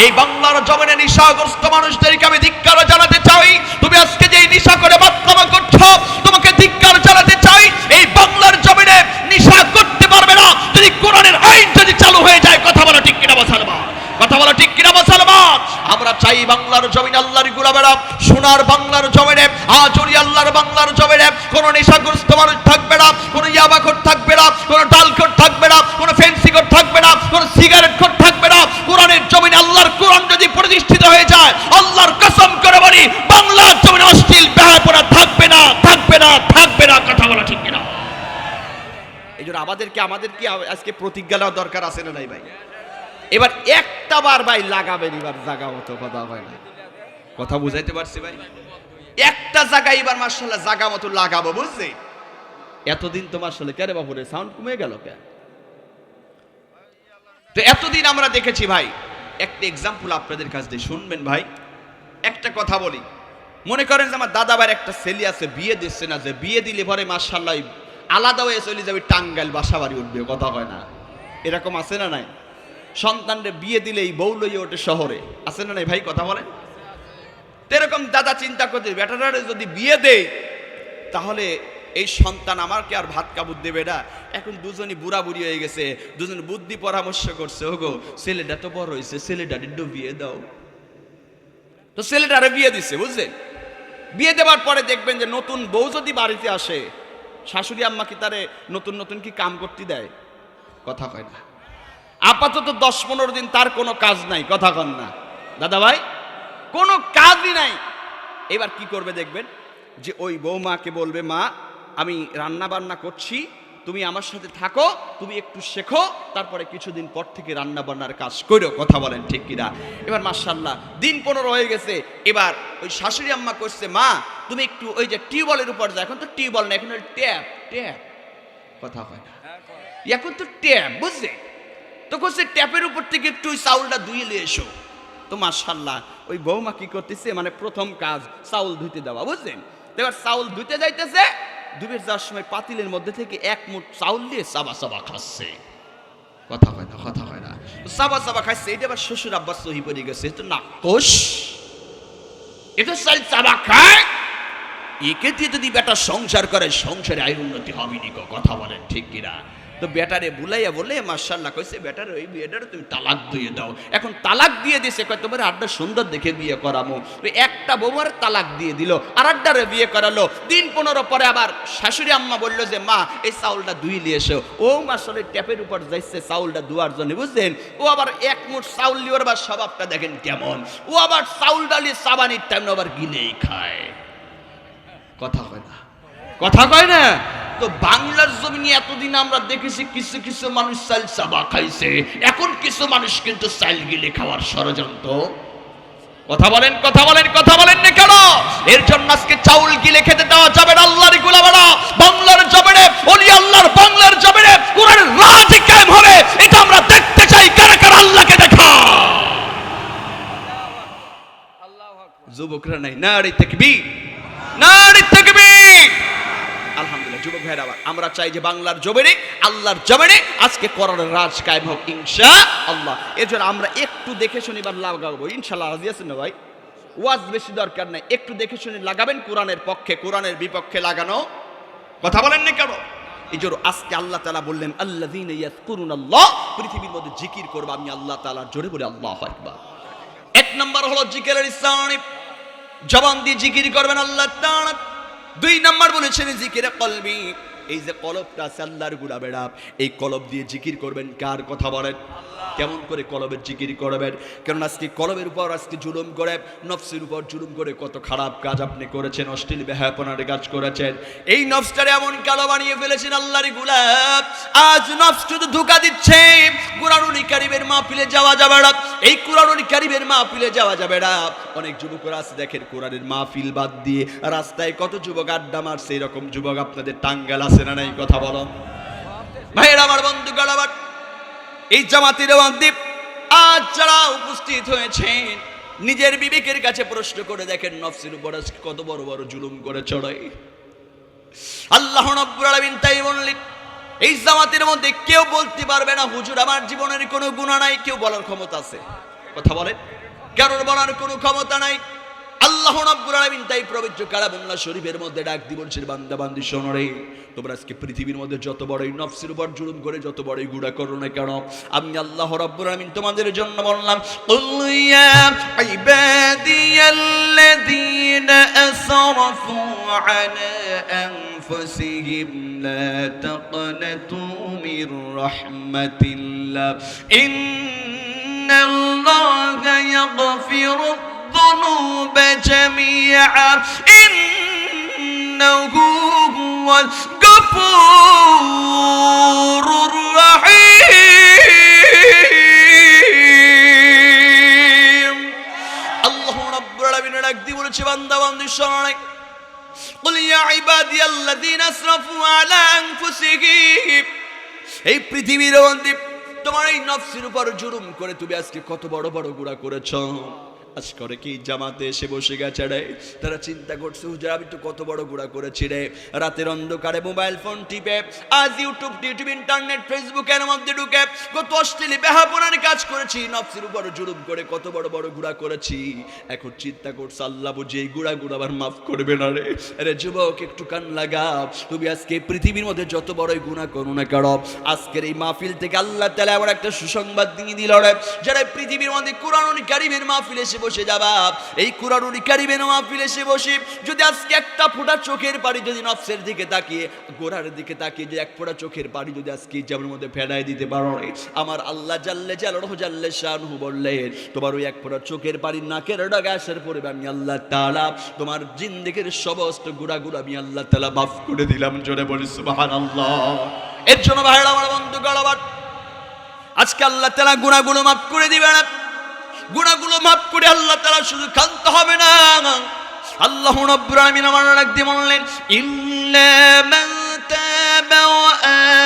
এই বাংলার জমিনে নেশাগ্রস্ত মানুষদেরকে আমি ধিক্কার জানাতে চাই। তুমি আজকে যে নেশা করে বাদনাম করছো তোমাকে ধিক্কার জানাতে চাই। এই বাংলার জমিনে নেশা করতে পারবে না যদি কোরআনের আইন যদি চালু হয়ে যায়। কথা বলা ঠিক কিনা বাছালবা? কথা বলা ঠিক কিনা মুসলমান? আমরা চাই বাংলার জমিন আল্লাহর গোলামেরা, সোনার বাংলার জমিনে আজরি আল্লাহর বাংলার জমিনে কোন নেশাগ্রস্ত মানুষ থাকবে না, কোন ইয়াবাখোর থাকবে না, কোন ডালখোর থাকবে না, কোন ফেন্সিখোর থাকবে না, কোন সিগারেটখোর থাকবে না। কোরআনের জমিনে আল্লাহর কোরআন যদি প্রতিষ্ঠিত হয়ে যায় আল্লাহর কসম করে বলি বাংলার জমিনে অশ্লীল বেহায়াপনা থাকবে না। কথা বলা ঠিক কিনা? এই জন্য আমাদের কি আজকে প্রতিজ্ঞা নেওয়া দরকার আছে না নাই ভাই? এবার একটা বার ভাই লাগাবেন, এবার জায়গা মতো কথা হয় না। কথা বুঝাইতে পারছি ভাই? একটা জায়গায় এবার মাশাআল্লাহ জায়গা মতো লাগাবো বুঝছি। এতদিন তো মাশাআল্লাহ কেন বাপুরে সাউন্ড কমে গেল কেন? তো এতদিন আমরা দেখেছি ভাই, একটা এক্সাম্পল আপনাদের কাছ দিয়ে শুনবেন ভাই। একটা কথা বলি, মনে করেন যে আমার দাদা ভাইয়ের একটা ছেলে আছে, বিয়ে দিচ্ছে না, যে বিয়ে দিলে পরে মাশাআল্লাহ আলাদা হয়ে চলে যাবে টাঙ্গাইল, বাসা বাড়ি উঠবে। কথা হয় না? এরকম আছে না নাই? সন্তানরে বিয়ে দিলেই বউ লইয়ে ওঠে শহরে, আছে না নাই ভাই? কথা বলেন। এরকম দাদা চিন্তা করছে বেটারে যদি বিয়ে দেয় তাহলে এই সন্তান আমাকে আর ভাত কাপড় দেবে না। এখন দুজনই বুড়া বুড়ি হয়ে গেছে, দুজন বুদ্ধি পরামর্শ করছে, ওগো ছেলেটা তো বড় হয়েছে, ছেলেটার একটু বিয়ে দাও। তো ছেলেটারে বিয়ে দিচ্ছে বুঝলেন। বিয়ে দেওয়ার পরে দেখবেন যে নতুন বউ যদি বাড়িতে আসে শাশুড়ি আম্মা কি তারে নতুন নতুন কি কাম করতে দেয়? কথা কয় না। আপাতত 10-15 দিন তার কোনো কাজ নাই। কথা কন না দাদা ভাই, কোনো কাজই নাই। এবার কি করবে দেখবেন যে ওই বৌমাকে বলবে, মা আমি রান্না বান্না করছি, তুমি আমার সাথে থাকো, তুমি একটু শেখো, তারপরে কিছুদিন পর থেকে রান্না বান্নার কাজ করো। কথা বলেন ঠিক কিনা? এবার মাশাআল্লাহ দিন 15 হয়ে গেছে। এবার ওই শাশুড়ি আম্মা করছে, মা তুমি একটু ওই যে টিউবওয়েলের উপর যাও, এখন তো টিউবওয়েল না, এখন ট্যাপ। কথা হয় না? এখন তো ট্যাপ বুঝছে। তো করছে ট্যাপের উপর থেকে একটু চাউলটা ধুয়ে নিয়ে এসো। তো মাশাআল্লাহ ওই বৌমা কি করতেছে, মানে প্রথম কাজ চাউল ধুইতে দেওয়া, বুঝলেন? এবার চাউল ধুইতে যাইতেছে, ধুবে যাওয়ার সময় পাতিলের মধ্যে থেকে এক মুঠ চাউল দিয়ে সাবা সাবা খাচ্ছে। কথা হয় না, কথা হয় না, সাবা সাবা খাচ্ছে। এটা আবার শ্বশুর আব্বাস সহি পড়ে গেছে, তো নাকশ এটা চাল সাবা খায়, একে দিয়ে যদি বেটা সংসার করে সংসারে আয় উন্নতি হবে নি। কথা বলেন ঠিক কিনা? তো বেটারে বুলাইয়া বলে মাশাআল্লাহ কইছে, বেটার ওই বিয়েটারে তুমি তালাক দিয়ে দাও। এখন তালাক দিয়ে দিয়েছে, কয় তোমার আড্ডা সুন্দর দেখে বিয়ে করামো। একটা বৌমার তালাক দিয়ে দিল, আর আড্ডারে বিয়ে করালো। দিন 15 পরে আবার শাশুড়ি আম্মা বললো যে মা এই চাউলটা ধুই নিয়ে এসো। ও আসলে ট্যাপের উপর যাইছে চাউলটা ধোয়ার জন্য, বুঝলেন? ও আবার এক মুঠ চাউল লিয়ে আবার স্বভাবটা দেখেন কেমন, ও আবার চাউল ডালি সাবানির টাইম আবার গিলেই খায়। কথা কয় না, কথা কয় না। তো বাংলার জমিনে এতদিন আমরা দেখেছি কিছু কিছু মানুষ চাল চাবা খাইছে, এখন কিছু মানুষ কিন্তু চাল গিলে খাওয়ার ষড়যন্ত্র। কথা বলেন, কথা বলেন, কথা বলেন না কেন? এর জন্য আজকে চাউল গিলে খেতে দেওয়া যাবে না। আল্লাহর গোলামেরা বাংলার জমিনে, ওলি আল্লাহর বাংলার জমিনে কোরআনের রাজ কায়েম হবে, এটা আমরা দেখতে চাই। কারা কারা আল্লাহকে দেখা? যুবকরা নাই, নারী তাকবীর, নারী তাকবীর। আলহামদুলিল্লাহ যুবক ভাইরা, আমরা চাই যে বাংলার জমিনে, আল্লাহর জমিনে আজকে কোরআনের রাজ কায়েম হোক ইনশাআল্লাহ। এজন্য আমরা একটু দেখে শুনি বা লাগাবো ইনশাআল্লাহ। রাজি আছেন না ভাই? ওয়াজ বেশি দরকার নাই, একটু দেখে শুনি লাগাবেন। কোরআনের পক্ষে, কোরআনের বিপক্ষে লাগানো। কথা বলেন না কেন? এই জন্য আজকে আল্লাহ তাআলা বললেন আল্লাযীনা ইয়াযকুরুনাল্লাহ, পৃথিবীর মধ্যে জিকির করব আমি আল্লাহ তাআলার, জোরে বলে আল্লাহু আকবার। এক নাম্বার হলো জিকিরের ইসলাম, জবান দিয়ে জিকির করবেন আল্লাহ তাআলা। 2 নাম্বার বলেছেন জিকিরে কলবি, এই যে কলবটা আছে আল্লাহর গুলাবেড়া, এই কলব দিয়ে জিকির করবেন। কার কথা বলেন? কেমন করে কলবের জিকির করবেন? কারণ আজকে কলবের উপর আজকে জুলুম করে, নফসের উপর জুলুম করে কত খারাপ কাজ আপনি করেছেন, অশ্লীল বেহায়াপনার কাজ করেছেন। এই নফসটারে এমন কালো বানিয়ে ফেলেছেন আল্লাহর গুলাব। আজ নফস শুধু ধোঁকা দিচ্ছে। কুরআনুল কারীমের মাহফিলে যাওয়া যাবে না, এই কুরআনুল কারীমের মাহফিলে যাওয়া যাবে না। অনেক যুবকরা আছে দেখেন কোরআনের মাহফিল বাদ দিয়ে রাস্তায় কত যুবক আড্ডা মারছে। এরকম যুবক আপনাদের টাঙ্গাল আছে না নাই? কথা বলো ভাইরা, আমার বন্ধুগণ, আবার এই জামাতের ওয়াজিব আজ যারা উপস্থিত হয়েছেন, নিজের বিবেকের কাছে প্রশ্ন করে দেখেন নফসের উপর কত বড় বড় জুলুম করে চড়াই। আল্লাহ রাব্বুল আলামিন তাই বললেন, এই জামাতের মধ্যে কেউ বলতে পারবে না হুজুর আমার জীবনের কোনো গুনাহ নাই। কেউ বলার ক্ষমতা আছে? কথা বলেন, কারোর বলার কোনো ক্ষমতা নাই। আল্লাহ রাব্বুল আলামিন তাই পবিত্র কালামুল্লাহ শরীফের মধ্যে ডাক দিয়ে বলছেন, বান্দা বান্দি শোনো রে, তোমরা আজকে পৃথিবীর মধ্যে যত বড়ই নফসের উপর জুলুম করে যত বড়ই গুনাহ করো না কেন, আমি আল্লাহ রাব্বুল আলামিন তোমাদের জন্য বললাম, কুল ইয়া ইবাদিয়াল্লাযীনা আসরাফু আলা আনফুসিহিম লা তাকনাতু মির রাহমাতিল্লাহ ইন্নাল্লাহা ইয়াগফিরু الذنوب جميعا إنه هو الغفور الرحيم। الله رب العالمين ডাকদি বলেছে, বান্দা বান্দি শোনো, قل يا عبادي الذين اسرفوا على انفسهم, এই পৃথিবীর মধ্যে তোমার এই নফসের উপর জুলুম করে তুমি আজকে কত বড় বড় গুনাহ করেছো। আজ করে কি জামাতে এসে বসে গেছে রে, তারা চিন্তা করছে হুজুর আমি তো কত বড় গুনাহ করেছি রে। রাতের অন্ধকারে মোবাইল ফোন টিপে, আজ ইউটিউব ইন্টারনেট ফেসবুকের মধ্যে ঢুকে কত অশ্লীল বেহায়াপনার কাজ করেছি, নফসের উপর জুলুম করে কত বড় বড় গুনাহ করেছি। এখন চিন্তা করছে আল্লাহ বুঝি এই গুনাহগুলো আবার মাফ করবে না রে। আরে যুবক একটু কান লাগাও, তুমি আজকে পৃথিবীর মধ্যে যত বড়ই গুনাহ করো না কেন, আজকের এই মাহফিল থেকে আল্লাহ তাআলা আবার একটা সুসংবাদ দিয়ে দিল রে, যারা পৃথিবীর মধ্যে কোরআনুল কারীমের মাহফিলে এসে বসে যাবা, এই কুরআনুল কারীমের মাহফিলে এসে বসে যদি আজকে একটা ফোঁটা চোখের পানি যদি নফসের দিকে তাকিয়ে, গোরার দিকে তাকিয়ে যে এক ফোঁটা চোখের পানি যদি আজকে জামের মধ্যে ফেলাই দিতে পারো, আমার আল্লাহ জাল্লে জালালহু জাল্লে শানহু বললেন, তোমার ওই এক ফোঁটা চোখের পানি নাকের ডগা আসার পরে আমি আল্লাহ তাআলা তোমার জিন্দেগির সমস্ত গুনাহগুলো আমি আল্লাহ তাআলা মাফ করে দিলাম। জোরে বলি সুবহানাল্লাহ। এর জন্য ভাইরা আমার বন্ধুগণ, আজকে আল্লাহ তাআলা গুনাহগুলো মাফ করে দিবেন। গুনাহগুলো মাফ করে আল্লাহ তাআলা শুধু কান্ত হবে না, আল্লাহ রাব্বুল আলামিন আমার ডাক দিয়ে বললেন, ইল্লা মান তাবা ওয়া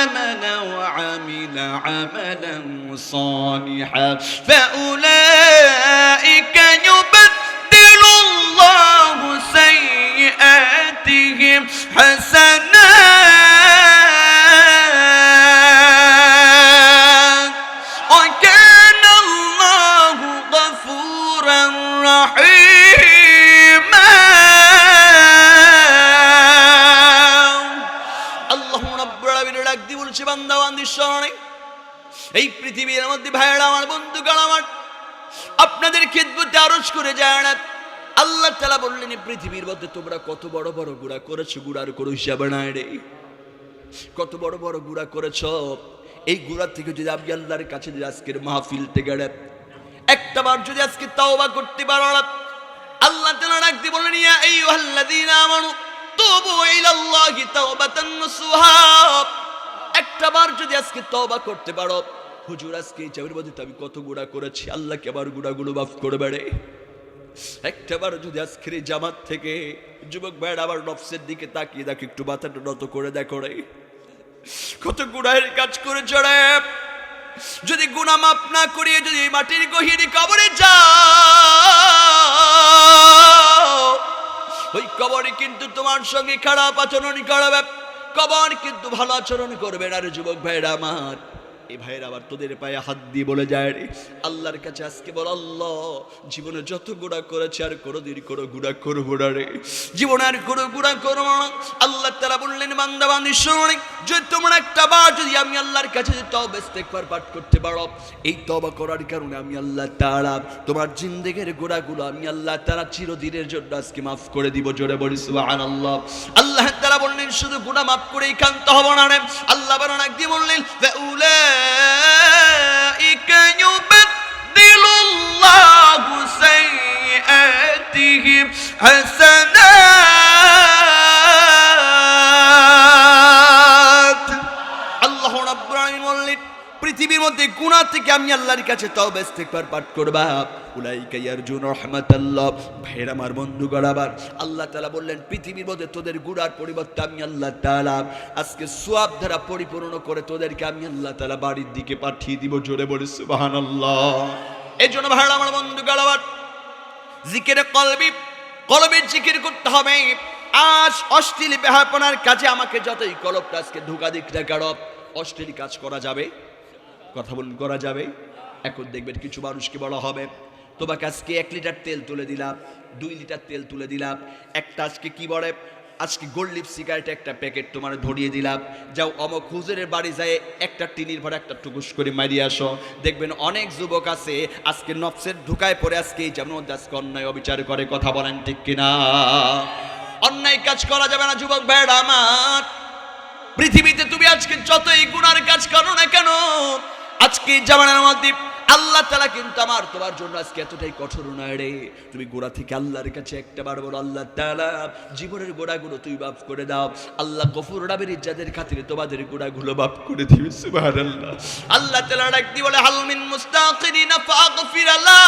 আমানা ওয়া আমিলা আমালান صالحا فأولئك يبدل الله سيئاتهم حسنات وكان الله غفورا رحيما আল্লাহ রাব্বুল আলামিন ডাক দিয়ে বলছে বান্দা বান্দির স্মরণে এই পৃথিবীর মধ্যে ভাইরা আমার বন্ধুগণ আমার আপনাদের খিদমতে আরজ করে যায় না আল্লাহ তাআলা বললেন এই পৃথিবীর মধ্যে তোমরা কত বড় বড় গুনাহ করেছো গুনার কোনো হিসাব নাই রে কত বড় বড় গুনাহ করেছো এই গুনাহ থেকে যদি আপনি আল্লাহর কাছে যদি আজকের মাহফিল থেকে একটা বার যদি আজকে তওবা করতে পারো আল্লাহ তাআলা ডাক দিয়ে বললেন ইয়া আইয়ুহাল্লাযীনা আমানু তুবু ইলাল্লাহি তাওবাতান নাসুহা একটা বার যদি আজকে তওবা করতে পারো হুজুর আজকে এই চাবির মধ্যে আমি কত গুনাহ করেছি আল্লাহ কে আবার গুনাহগুলো মাফ করবে রে একটা বার যদি আজকের এই জামাত থেকে যুবক ভাইরা আবার নফসের দিকে তাকিয়ে দেখো একটু মাথাটা নত করে দেখো রে কত গুনাহের কাজ করে জড়ে যদি গুনাহ মাফ না করিয়ে যদি মাটির গহীনে কবরে যাও ওই কবরে কিন্তু তোমার সঙ্গে খারাপ আচরণ করবে কবর কিন্তু ভালো আচরণ করবে না রে যুবক ভাইরা আমার এই ভাইরা আবার তোদের পায়ে হাত দিয়ে বলে যায় রে আল্লাহর কাছে আজকে বল আল্লাহ জীবনে যত গুনাহ করেছে আর কোনোদিন কোনো গুনাহ করবো না রে জীবনে আর কোনো গুনাহ করবো না আল্লাহ তাআলা বললেন বান্দা বান্দি শোন যদি তোমরা একটা বার যদি আমি আল্লাহর কাছে যদি তওবা ইস্তেগফার পাঠ করতে পারো এই তওবা করার কারণে আমি আল্লাহ তাআলা তোমার জিন্দেগির গুনাহগুলো আমি আল্লাহ তাআলা চিরদিনের জন্য আজকে মাফ করে দিব জোরে বলি সুবহানাল্লাহ আল্লাহ তাআলা বললেন শুধু গুনাহ মাফ করেই ক্ষান্ত হব না রে আল্লাহ বলেন একদিন বললেন فأولئك يبدل الله سيئاتهم حسنات আল্লাহ রাব্বুল আলামিন বললেন পৃথিবীর মধ্যে গুনাহ থেকে আমি আল্লাহর কাছে তওবা ইস্তেগফার পাঠ করবা উলাইকা ইয়ারজুন রাহমাতাল্লাহ ভাইরা আমার বন্ধুগণ আবার আল্লাহ তাআলা বললেন পৃথিবীর মধ্যে তোদের গুনার পরিবর্তে আমি আল্লাহ তাআলা আজকে সওয়াব দ্বারা পরিপূর্ণ করে তোদেরকে আমি আল্লাহ তাআলা বাড়ির দিকে পাঠিয়ে দিব জোরে বলি সুবহানাল্লাহ এইজন্য ভাইরা আমার বন্ধুগণ আবার জিকিরে কলবে জিকির করতে হবে আজ অশ্লীল বেহায়াপনার কাজে আমাকে যতই কলবটা আজকে ধোঁকা দিক না কেন অশ্লীল কাজ করা যাবে কথা বলুন করা যাবে এখন দেখবেন কিছু মানুষকে বলা হবে তোমাকে আজকে 1 লিটার তেল তুলে দিলাম 2 লিটার তেল তুলে দিলাম একটা আজকে কি বলে আজকে গোল্ড লিপ সিগারেট একটা প্যাকেট তোমার ধরিয়ে দিলাম যাও অমক হুজুরের বাড়ি যায় একটা টিনির ভরা একটা টুকুস করে মারিয়ে আসো দেখবেন অনেক যুবক আছে আজকে নফসের ঢুকায় পড়ে আজকে এই যেমন আজকে অন্যায় অবিচার করে কথা বলেন ঠিক কিনা অন্যায় কাজ করা যাবে না যুবক ভাইরা আমার পৃথিবীতে তুমি আজকে যতই গুনার কাজ করো না কেন আজকে জামানার মধ্যে আল্লাহ তাআলা কিন্তু আমার তোমার জন্য আজকে এতটাই কঠোর নয় রে তুমি গোড়া থেকে আল্লাহর কাছে একটাবার বলো আল্লাহ তাআলা জীবনের গোড়াগুলো তুই মাফ করে দাও আল্লাহ গফুর রাবের ইজ্জতের খাতিরে তোমাদের গোড়াগুলো মাফ করে দিবে সুবহানাল্লাহ আল্লাহ তাআলা ডাকদি বলে হাল মিন মুস্তাগফিরিনা ফাগফির আল্লাহ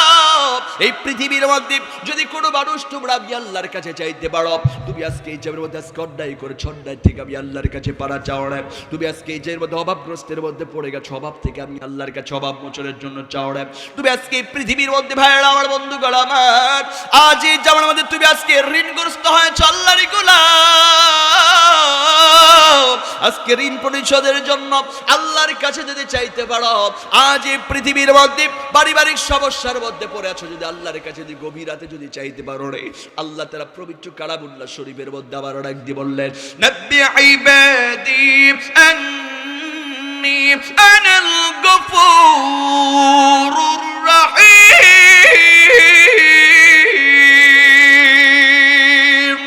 এই পৃথিবীর মধ্যে যদি কোনো মানুষ তোমরা আমি আল্লাহর কাছে চাইতে পারো তুমি আজকে এই জায়গার মধ্যে আজকে অন্যায় করে ছন্দায় থেকে আমি আল্লাহর কাছে পারা চাও না তুমি আজকে এই জায়গার মধ্যে অভাবগ্রস্তের মধ্যে পড়ে গেছো অভাব থেকে আমি আল্লাহর কাছে অভাব মোচনের জন্য চাওড়ে তুমি আজকে পৃথিবীর মধ্যে ভাইরা আমার বন্ধুগণ আমার আজ এই জামানার মধ্যে তুমি আজকে ঋণগ্রস্ত হয়েছ আল্লাহর গোলাম আজকে ঋণ পরিশোধের জন্য আল্লাহর কাছে যদি চাইতে পারো আজ এই পৃথিবীর মধ্যে পারিবারিক সমস্যার মধ্যে পড়ে আছো যদি আল্লাহর কাছে যদি গভীর রাতে যদি চাইতে পারো রে আল্লাহ তাআলা পবিত্র কালামুল্লাহ শরীফের মধ্যে আবার ডাক দিয়ে বললেন নব্বি ইবাদি أنا الغفور الرحيم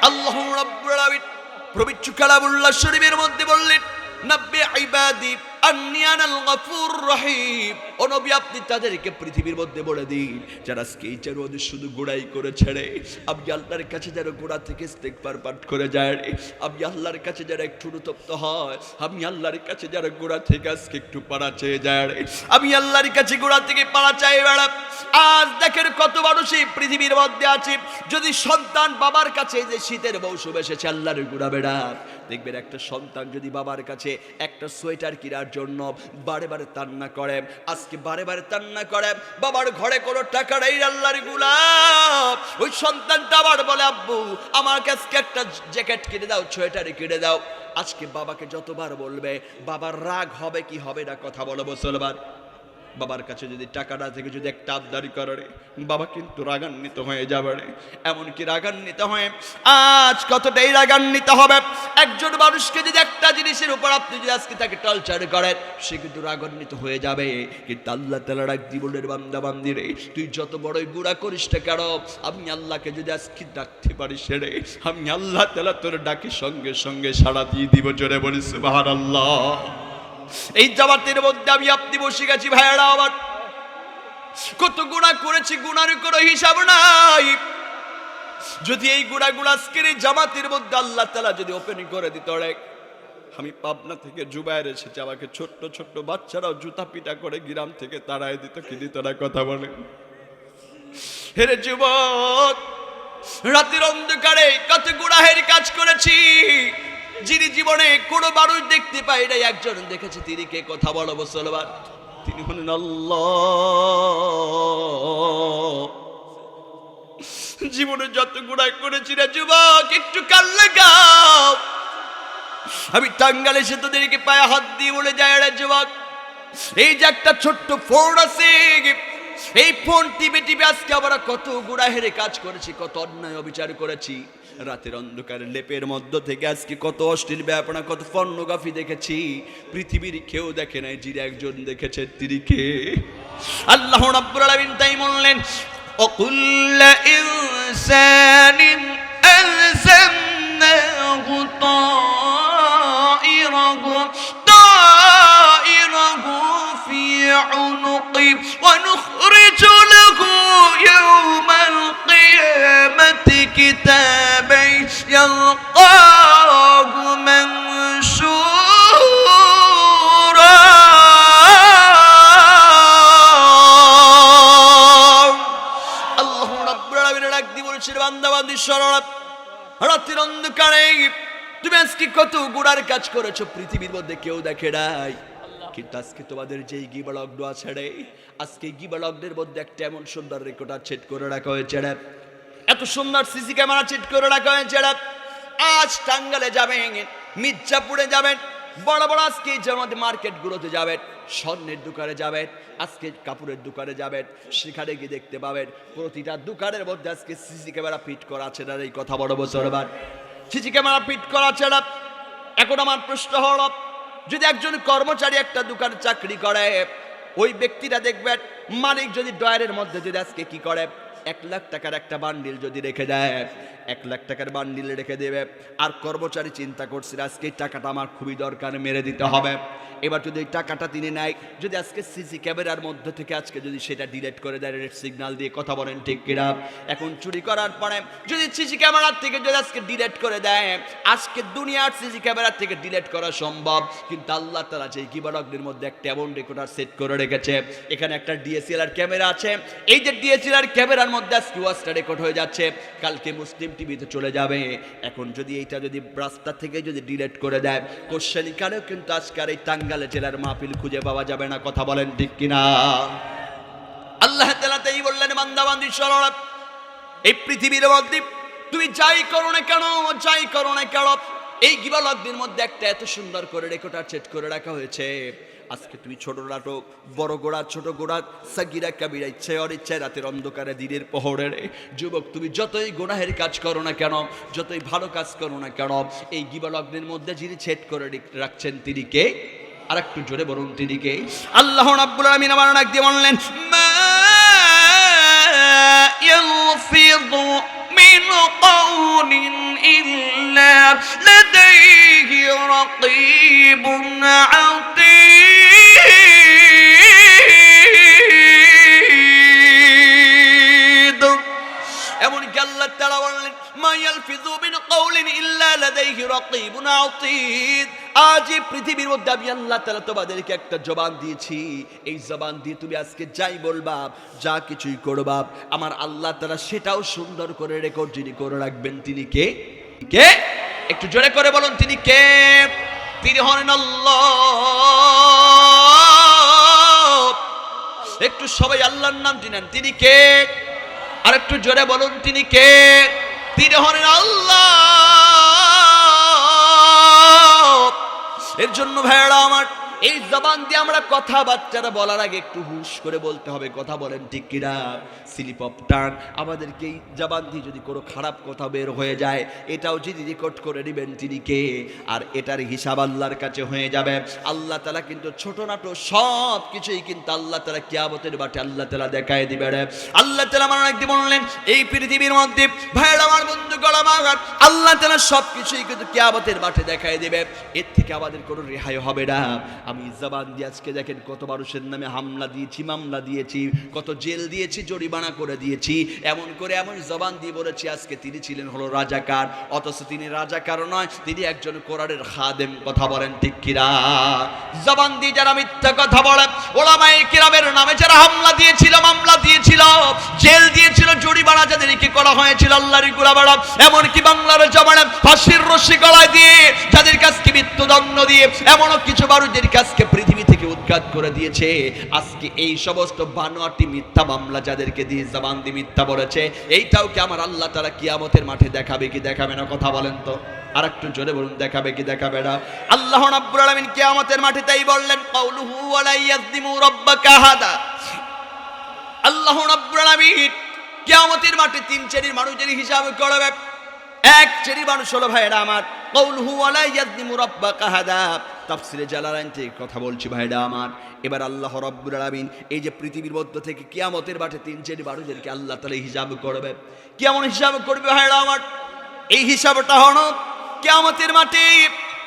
الله رب العالمين পবিত্র কালামুল্লাহ শরীফের মধ্যে বললেন নব্বি ইবাদি আন্নী আনাল গফুর রহিম ও নবী আপনি তাদেরকে পৃথিবীর মধ্যে বলে দিন যারা আজকে এই চার ওদের শুধু গোড়াই করে ছেড়ে আপনি আল্লাহর কাছে যারা গোড়া থেকে ইস্তেগফার পাঠ করে যায় রে, আপনি আল্লাহর কাছে যারা একটু অনুতপ্ত হয়, আমি আল্লাহর কাছে যারা গোড়া থেকে আজকে একটু পাড়া চেয়ে যায় রে, আমি আল্লাহর কাছে গোড়া থেকে পাড়া চাই বেড়া। আজ দেখেন কত মানুষ এই পৃথিবীর মধ্যে আছে, যদি সন্তান বাবার কাছে যে শীতের মৌসুম এসেছে আল্লাহর গোড়া বেড়া, দেখবেন একটা সন্তান যদি বাবার কাছে একটা সোয়েটার কেনার জন্য বারে বারে তান্না করে, আজকে বারে বারে তান্না করে, বাবার ঘরে কোনো টাকা নেই আল্লাহর গোলাম, ওই সন্তানটা আবার বলে আব্বু আমার কাছে একটা জ্যাকেট কিনে দাও, সোয়েটার কিনে দাও। আজকে বাবাকে যতবার বলবে বাবার রাগ হবে কি হবে না, কথা বলো মুসলমান। বাবার কাছে যদি টাকা না থেকে যদি একটা আবদারি করে বাবা কিন্তু রাগান্বিত হয়ে যাবে রে, এমনকি রাগান্বিত হয়ে আজ কতটাই রাগান্বিত হবে, একজন মানুষকে যদি একটা জিনিসের উপর আপনি যদি আজকে তাকে টর্চার করেন সে কিন্তু রাগান্বিত হয়ে যাবে। কিন্তু আল্লাহ তাআলা ডাক জীবনের বান্দা বান্দি রে, তুই যত বড়ই গুনাহ করিস না কেন, আমি আল্লাহকে যদি আজকে ডাকতে পারিস রে, আমি আল্লাহ তাআলা তোর ডাকে সঙ্গে সঙ্গে সাড়া দিয়ে দিব। জোরে বলি সুবহানাল্লাহ। এই জামাতের মধ্যে আমি আপনি বসে গেছি ভাইয়ারা, আবার কত গুনাহ করেছি, গুনার কোনো হিসাব নাই। যদি এই গুনাহগুলো আজকের এই জামাতের মধ্যে আল্লাহ তাআলা যদি ওপেন করে দিত রে, আমি পাবনা থেকে জুবায়ের এসেছি, আমাকে ছোট্ট ছোট্ট বাচ্চারাও জুতা পিটা করে গ্রাম থেকে তাড়ায় দিত, কি দিত না, কথা বলে। হেরে যুবক, রাতের অন্ধকারে কত গুনাহের কাজ করেছি, যিনি জীবনে কোনো মানুষ দেখতে পায় নাই একজন দেখেছে, তিনি কে, কথা বলো মুসলমান। তিনি হলেন আল্লাহ। জীবনে যত গুনাহ করেছি রে যুবক, একটু কান লাগাও। আমি টাঙ্গালে এসে তোদেরকে পায়ে হাত দিয়ে বলে যায় রে যুবক, এই যে একটা ছোট্ট ফোন আছে, এই ফোন টিপে টিপে আজকে আমরা কত গুনাহের কাজ করেছি, কত অন্যায় অবিচার করেছি। রাতের অন্ধকার লেপের মধ্য থেকে আজকে কত অশ্লীল ব্যাপার, কত পর্নোগ্রাফি দেখেছি, পৃথিবীর কেউ দেখে নাই, যিনি একজন দেখেছে তিনি কে, আল্লাহ রাব্বুল আলামিন। তাই বললেন ওয়াকুল্লু ইনসানিন আলজামনাহু তাইরাহু ফি উনুকি ওয়া নুখরিজু লাহু ইয়াওমাল কিয়ামাতি কিতাবান ইয়ালকাহু মানশুরা। আল্লাহ রাব্বুল আলামিন ডাক দিয়ে বলেছেন, বান্দা বান্দি শরণ, রাতের অন্ধকারে তুমি আজকে কত গুনার কাজ করেছো, পৃথিবীর মধ্যে কেউ দেখে নাই। কিন্তু আজকে তোমাদের যেই গিবা লগ্ন আছে রে, আজকে গিবা লগ্নের মধ্যে একটা এমন সুন্দর রেকর্ডার সেট করে রাখা হয়েছে রে, এত সুন্দর সিসি ক্যামেরা সেট করে রাখা হয়েছে রে। আজ টাঙ্গালে যাবেন, মির্জাপুরে যাবেন, বড় বড় আজকে আমাদের মার্কেটগুলোতে যাবেন, স্বর্ণের দোকানে যাবেন, আজকে কাপড়ের দোকানে যাবেন, সেখানে গিয়ে দেখতে পাবেন প্রতিটা দোকানের মধ্যে আজকে সিসি ক্যামেরা ফিট করা আছে না। এই কথা বড় বছরবার সিসি ক্যামেরা ফিট করা আছে না। এখন আমার প্রশ্ন হল, যদি একজন কর্মচারী একটা দোকানে চাকরি করে, ওই ব্যক্তিটা দেখবেন মালিক যদি ডয়ারের মধ্যে যদি আজকে কি করে, 1 লাখ টাকার একটা বান্ডিল যদি রেখে দেয়, 1 লাখ টাকার বান্ডিল রেখে দেবে, আর কর্মচারী চিন্তা করছে আজকে এই টাকাটা আমার খুবই দরকার, মেরে দিতে হবে। এবার যদি এই টাকাটা তিনি নেয়, যদি আজকে সিসি ক্যামেরার মধ্যে থেকে আজকে যদি সেটা ডিলিট করে দেয় রেড সিগন্যাল দিয়ে, কথা বলেন ঠিক কিনা। এখন চুরি করার পরে যদি সিসি ক্যামেরার থেকে যদি আজকে ডিলিট করে দেয়, আজকে দুনিয়ার সিসি ক্যামেরার থেকে ডিলিট করা সম্ভব, কিন্তু আল্লাহ তাআলা যে কিবারকদের মধ্যে একটা এমন রেকর্ডার সেট করে রেখেছে, এখানে একটা ডিএসএলআর ক্যামেরা আছে, এই যে ডিএসএলআর ক্যামেরার মধ্যে আজকে ওয়াজটা রেকর্ড হয়ে যাচ্ছে, কালকে মুসলিম টিভিতে চলে যাবে। এখন যদি এইটা যদি রাস্তা থেকে যদি ডিলিট করে দেয়, কোশ্চেন কারেও কিন্তু আজকাল এই টাঙ্গালে জেলার মাহফিল খুঁজে পাওয়া যাবে না, কথা বলেন ঠিক কিনা। আল্লাহ তাআলা তাই বললেন, বান্দা বান্দি শরণ, এই পৃথিবীর মধ্যে তুমি যাই করো না কেন, যাই করো না কেন, এই গিবালকদের মধ্যে একটা এত সুন্দর করে রেকর্ডার সেট করে রাখা হয়েছে। আজকে তুমি ছোট নাটক, বড় গোড়া, ছোট গোড়া, সাগিরা কাবিরা, ইচ্ছায় অনিচ্ছায়, রাতের অন্ধকারে, দিনের পহরের যুবক, তুমি যতই গুনাহের কাজ করো না কেন, যতই ভালো কাজ করো না কেন, এই গিবালকদের মধ্যে যিনি সেট করে রাখছেন তিনি কে? আর একটু জোরে বলুন তিনি কে? আল্লাহ রাব্বুল আলামিন আমার ডাক দিয়ে বললেন, মা ইয়ালফিযু মিন কাউলিন ইল্লা লাদাইহি রাকীবুন আতীদ। তাআলা বললেন মা ইয়ালফিযু মিন কাওলিন ইল্লা লাদাইহি রাকীবুন আতীদ। আজ এই পৃথিবীর মধ্যে আমি আল্লাহ তাআলা তোমাদেরকে একটা জবান দিয়েছি, এই জবান দিয়ে তুমি আজকে যাই বলবা, যা কিছুই করবা, আমার আল্লাহ তাআলা সেটাও সুন্দর করে রেকর্ড যিনি করে রাখবেন তিনি কে? কে? একটু জোরে করে বলুন তিনি কে? তিনি হলেন আল্লাহ। একটু সবাই আল্লাহর নাম নেন, তিনি কে? আর একটু জোরে বলুন তিনি কে? তিনি হলেন আল্লাহ। এর জন্য ভাইরা আমার, এই জবান দিয়ে আমরা কথাবার্তা বলার আগে একটু হুশ করে বলতে হবে। কথা বলেন ঠিক কিনা? স্লিপ অফ টাং আমাদেরকে এই জবান দিয়ে যদি কোনো খারাপ কথা বের হয়ে যায়, এটাও যদি রেকর্ড করে নেবেন তিনি কে? আর এটার হিসাব আল্লাহর কাছে হয়ে যাবে। আল্লাহ তাআলা কিন্তু ছোট নাটো সব কিছুই কিন্তু আল্লাহ তাআলা কিয়ামতের মাঠে আল্লাহ তাআলা দেখায় দিবেন। আল্লাহ তাআলা আমার একদিন বললেন এই পৃথিবীর মধ্যে ভাইরা আমার, বন্ধুগণ আমার, আল্লাহ তাআলা সব কিছুই কিন্তু কিয়ামতের মাঠে দেখায় দিবে। এর থেকে আমাদের কোনো রেহাই হবে না। আমি জবান দিয়ে আজকে দেখেন কত মানুষের নামে হামলা দিয়েছি, মামলা দিয়েছি, কত জেল দিয়েছি, জরিমানা করে দিয়েছি। এমন করে এমন জবান দিয়ে বলেছি আজকে তিনি ছিলেন হলো রাজাকার, অথচ তিনি রাজাকার নয়, তিনি একজন কোরআনের খাদেম। কথা বলেন ঠিক কিনা? জবান দিয়ে যারা মিথ্যা কথা বলে, ওলামায়ে কিরামের নামে যারা হামলা দিয়েছিল, মামলা দিয়েছিল, জেল দিয়েছিল, জরিমানা যাদেরকে করা হয়েছিল আল্লাহর গোলামেরা, এমনকি বাংলার জমানে ফাঁসির রশি গলায় দিয়ে যাদের কাছকে মৃত্যুদণ্ড দিয়ে এমনও কিছু মানুষদের কাছকে পৃথিবী থেকে উৎখাত করে দিয়েছে। আজকে এই সমস্ত বানোয়াটি মিথ্যা মামলা যাদেরকে দিয়ে জবান দিয়ে মিথ্যা বলেছে, এইটাও কি আমার আল্লাহ তাআলা কিয়ামতের মাঠে দেখাবে কি দেখাবে না? কথা বলেন তো, আর একটু জোরে বলুন, দেখাবে কি দেখাবে না? আল্লাহ রাব্বুল আলামিন কিয়ামতের মাঠে তাই বললেন কাউলুহু ওয়ালা ইয়াযলিমু রাব্বাকা আহাদা। আল্লাহ রাব্বুল আলামিন কিয়ামতের মাঠে তিন শ্রেণীর মানুষের হিসাব করবে। এক শ্রেণীর মানুষ হলো ভাইরা আমার কাউলুহু ওয়ালা ইয়াযলিমু রাব্বাকা আহাদা। তাফসিরে জালালাইন থেকে কথা বলছি ভাইরা আমার। এবার আল্লাহ রাব্বুল আলামিন এই যে পৃথিবীর মধ্য থেকে কিয়ামতের মাঠে তিন শ্রেণীর মানুষদেরকে আল্লাহ তাআলা হিসাব করবে। কেমন হিসাব করবে ভাইরা আমার? এই হিসাবটা হলো কিয়ামতের মাঠে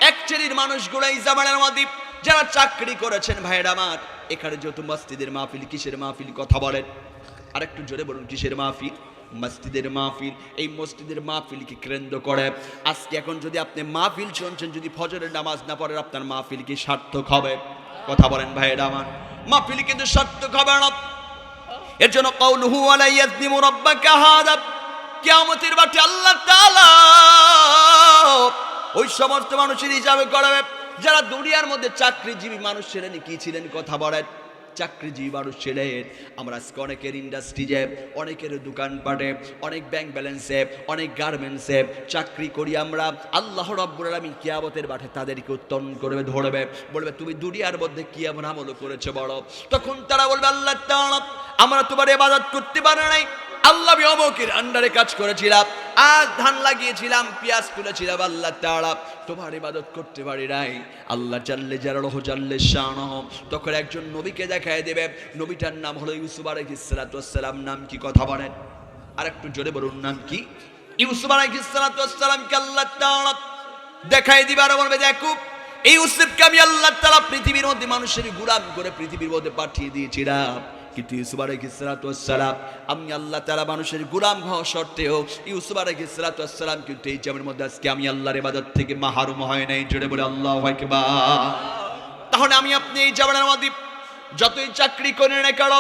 এক শ্রেণীর মানুষগুলো এই জামানার মধ্যে যারা চাকরি করেছেন ভাইরা আমার। এখানে যেহেতু মসজিদের মাহফিল, কিসের মাহফিল? কথা বলেন আর একটু জোরে বলুন, কিসের মাহফিল? মসজিদের মাহফিল। এই মসজিদের মাহফিলকে কেন্দ্র করে আজকে এখন যদি আপনি মাহফিল শুনছেন, যদি ফজরের নামাজ না পড়েন, আপনার মাহফিল কি সার্থক হবে? কথা বলেন ভাইরা আমার, মাহফিল কিন্তু সার্থক হবে না। এর জন্য কাউলুহু ওয়ালা ইয়াযলিমু রাব্বাকা আহাদা। কিয়ামতের মাঠে আল্লাহ তাআলা ওই সমস্ত মানুষের হিসাব করবে যারা দুনিয়ার মধ্যে চাকরিজীবী মানুষ ছিলেন। কি ছিলেন? কথা বলেন, চাকরিজীবী মানুষ ছিলেন। আমরা আজকে অনেকের ইন্ডাস্ট্রিজে, অনেকের দোকানপাটে, অনেক ব্যাংক ব্যালেন্সে, অনেক গার্মেন্টসে চাকরি করি আমরা। আল্লাহ রাব্বুল আলামিন কিয়ামতের মাঠে তাদেরকে উত্তোলন করবে, ধরবে, বলবে তুমি দুনিয়ার মধ্যে কি এমন আমল করেছো বড়? তখন তারা বলবে আল্লাহ তাআলা আমরা তোমার ইবাদত করতে পারি নাই, আল্লাহ আমি অমুকের আন্ডারে কাজ করেছিলাম, আজ ধান লাগিয়েছিলাম, পেঁয়াজ তুলেছিলাম, আল্লাহ তাআলা তোমার ইবাদত করতে পারি নাই। আল্লাহ জাল্লে জালালুহু জাল্লে শানুহু তখন একজন নবীকে দেখায় দেবে। নবীটার নাম হলো ইউসুফ আলাইহিস সালাতু ওয়াস সালাম। নাম কি? কথা বলেন আর একটু জোরে বলুন, নাম কি? ইউসুফ আলাইহিস সালাতু ওয়াস সালামকে আল্লাহ তাআলা দেখায় দিবে আর বলবে দেখো এই ইউসুফকে আমি আল্লাহ তাআলা পৃথিবীর মধ্যে মানুষের গোলাম করে পৃথিবীর মধ্যে পাঠিয়ে দিয়েছিলাম। কিন্তু ইউসুফ আলাইহিস সালাতু ওয়াস সালাম আমি আল্লাহ তাআলা মানুষের গোলাম হওয়া সত্ত্বেও ইউসুফ আলাইহিস সালাতু ওয়াস সালাম কিন্তু এই জামের মধ্যে আজকে আমি আল্লাহর ইবাদত থেকে মাহরুম হয় নাই। জোরে বলে আল্লাহু আকবার। তাহলে আমি আপনি এই জামের মধ্যে যতই চাকরি করি না কেন,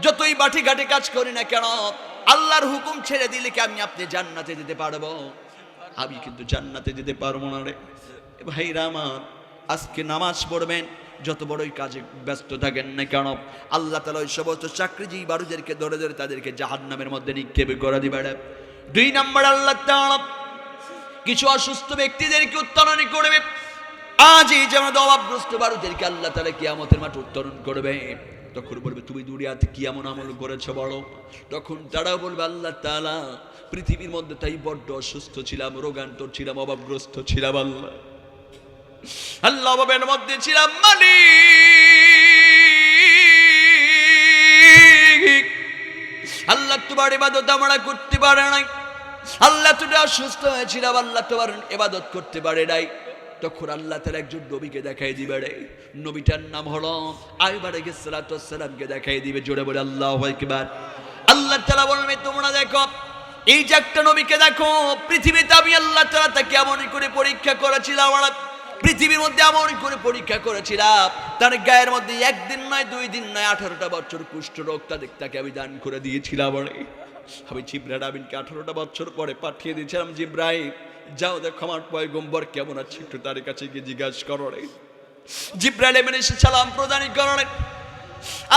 যতই বাটি ঘাটে কাজ করি না কেন, আল্লাহর হুকুম ছেড়ে দিলে কি আমি আপনি জান্নাতে যেতে পারবো? আমি কিন্তু জান্নাতে যেতে পারবো না রে ভাইরা আমার। আজকে নামাজ পড়বেন, যত বড়ই কাজে ব্যস্ত থাকেন না কেন, আল্লাহ তাআলা ওই সমস্ত চাকরিজীবী বারুদেরকে ধরে ধরে তাদেরকে জাহান্নামের মধ্যে নিক্ষেপ করে দিবেন। দুই নম্বর আল্লাহ তাআলা কিছু অসুস্থ ব্যক্তিদেরকে উত্তোলন করবে। আজ এই যেমন অভাবগ্রস্ত বারুদেরকে আল্লাহ তাআলা কিয়ামতের মাঠে উত্তোলন করবে। তখন বলবে তুমি দুনিয়াতে কি এমন আমল করেছো বলো? তখন তারা বলবে আল্লাহ তাআলা পৃথিবীর মধ্যে তাই বড্ড অসুস্থ ছিলাম, রোগান্তর ছিলাম, অভাবগ্রস্ত ছিলাম, আল্লাহ অভাবের মধ্যে ছিলাম, মালিক আল্লাহ তোমার ইবাদত আমরা করতে পারে নাই, আল্লাহ তুমি অসুস্থ হয়েছিলাম, আল্লাহ তোমার ইবাদত করতে পারে নাই। তখন আল্লাহ তাআলা একজন নবীকে দেখাই দিবে রে, নবীটার নাম হলো আইয়ুব আলাইহিস সালাতু ওয়াস সালামকে দেখাই দিবে। জোরে বলে আল্লাহু আকবার। আল্লাহ তাআলা বলবে তোমরা দেখো এই যে একটা নবীকে দেখো, পৃথিবীতে আমি আল্লাহ তাআলা তাকে এমন করে পরীক্ষা করেছিলাম, পৃথিবীর মধ্যে এমন করে পরীক্ষা করেছিলাম, তার গায়ের মধ্যে একদিন নয় 2 দিন নয় 18টা বছর কুষ্ঠ রোগ তাকে আমি দান করে দিয়েছিলাম। আমি জিবরাইল আমিনকে 18টা বছর পরে পাঠিয়ে দিয়েছিলাম, জিবরাইল যাও দেখো আমার পয়গম্বর কেমন আছে, একটু তার কাছে গিয়ে জিজ্ঞাসা করো। জিবরাইল আমিন এসে সালাম প্রদান করেন।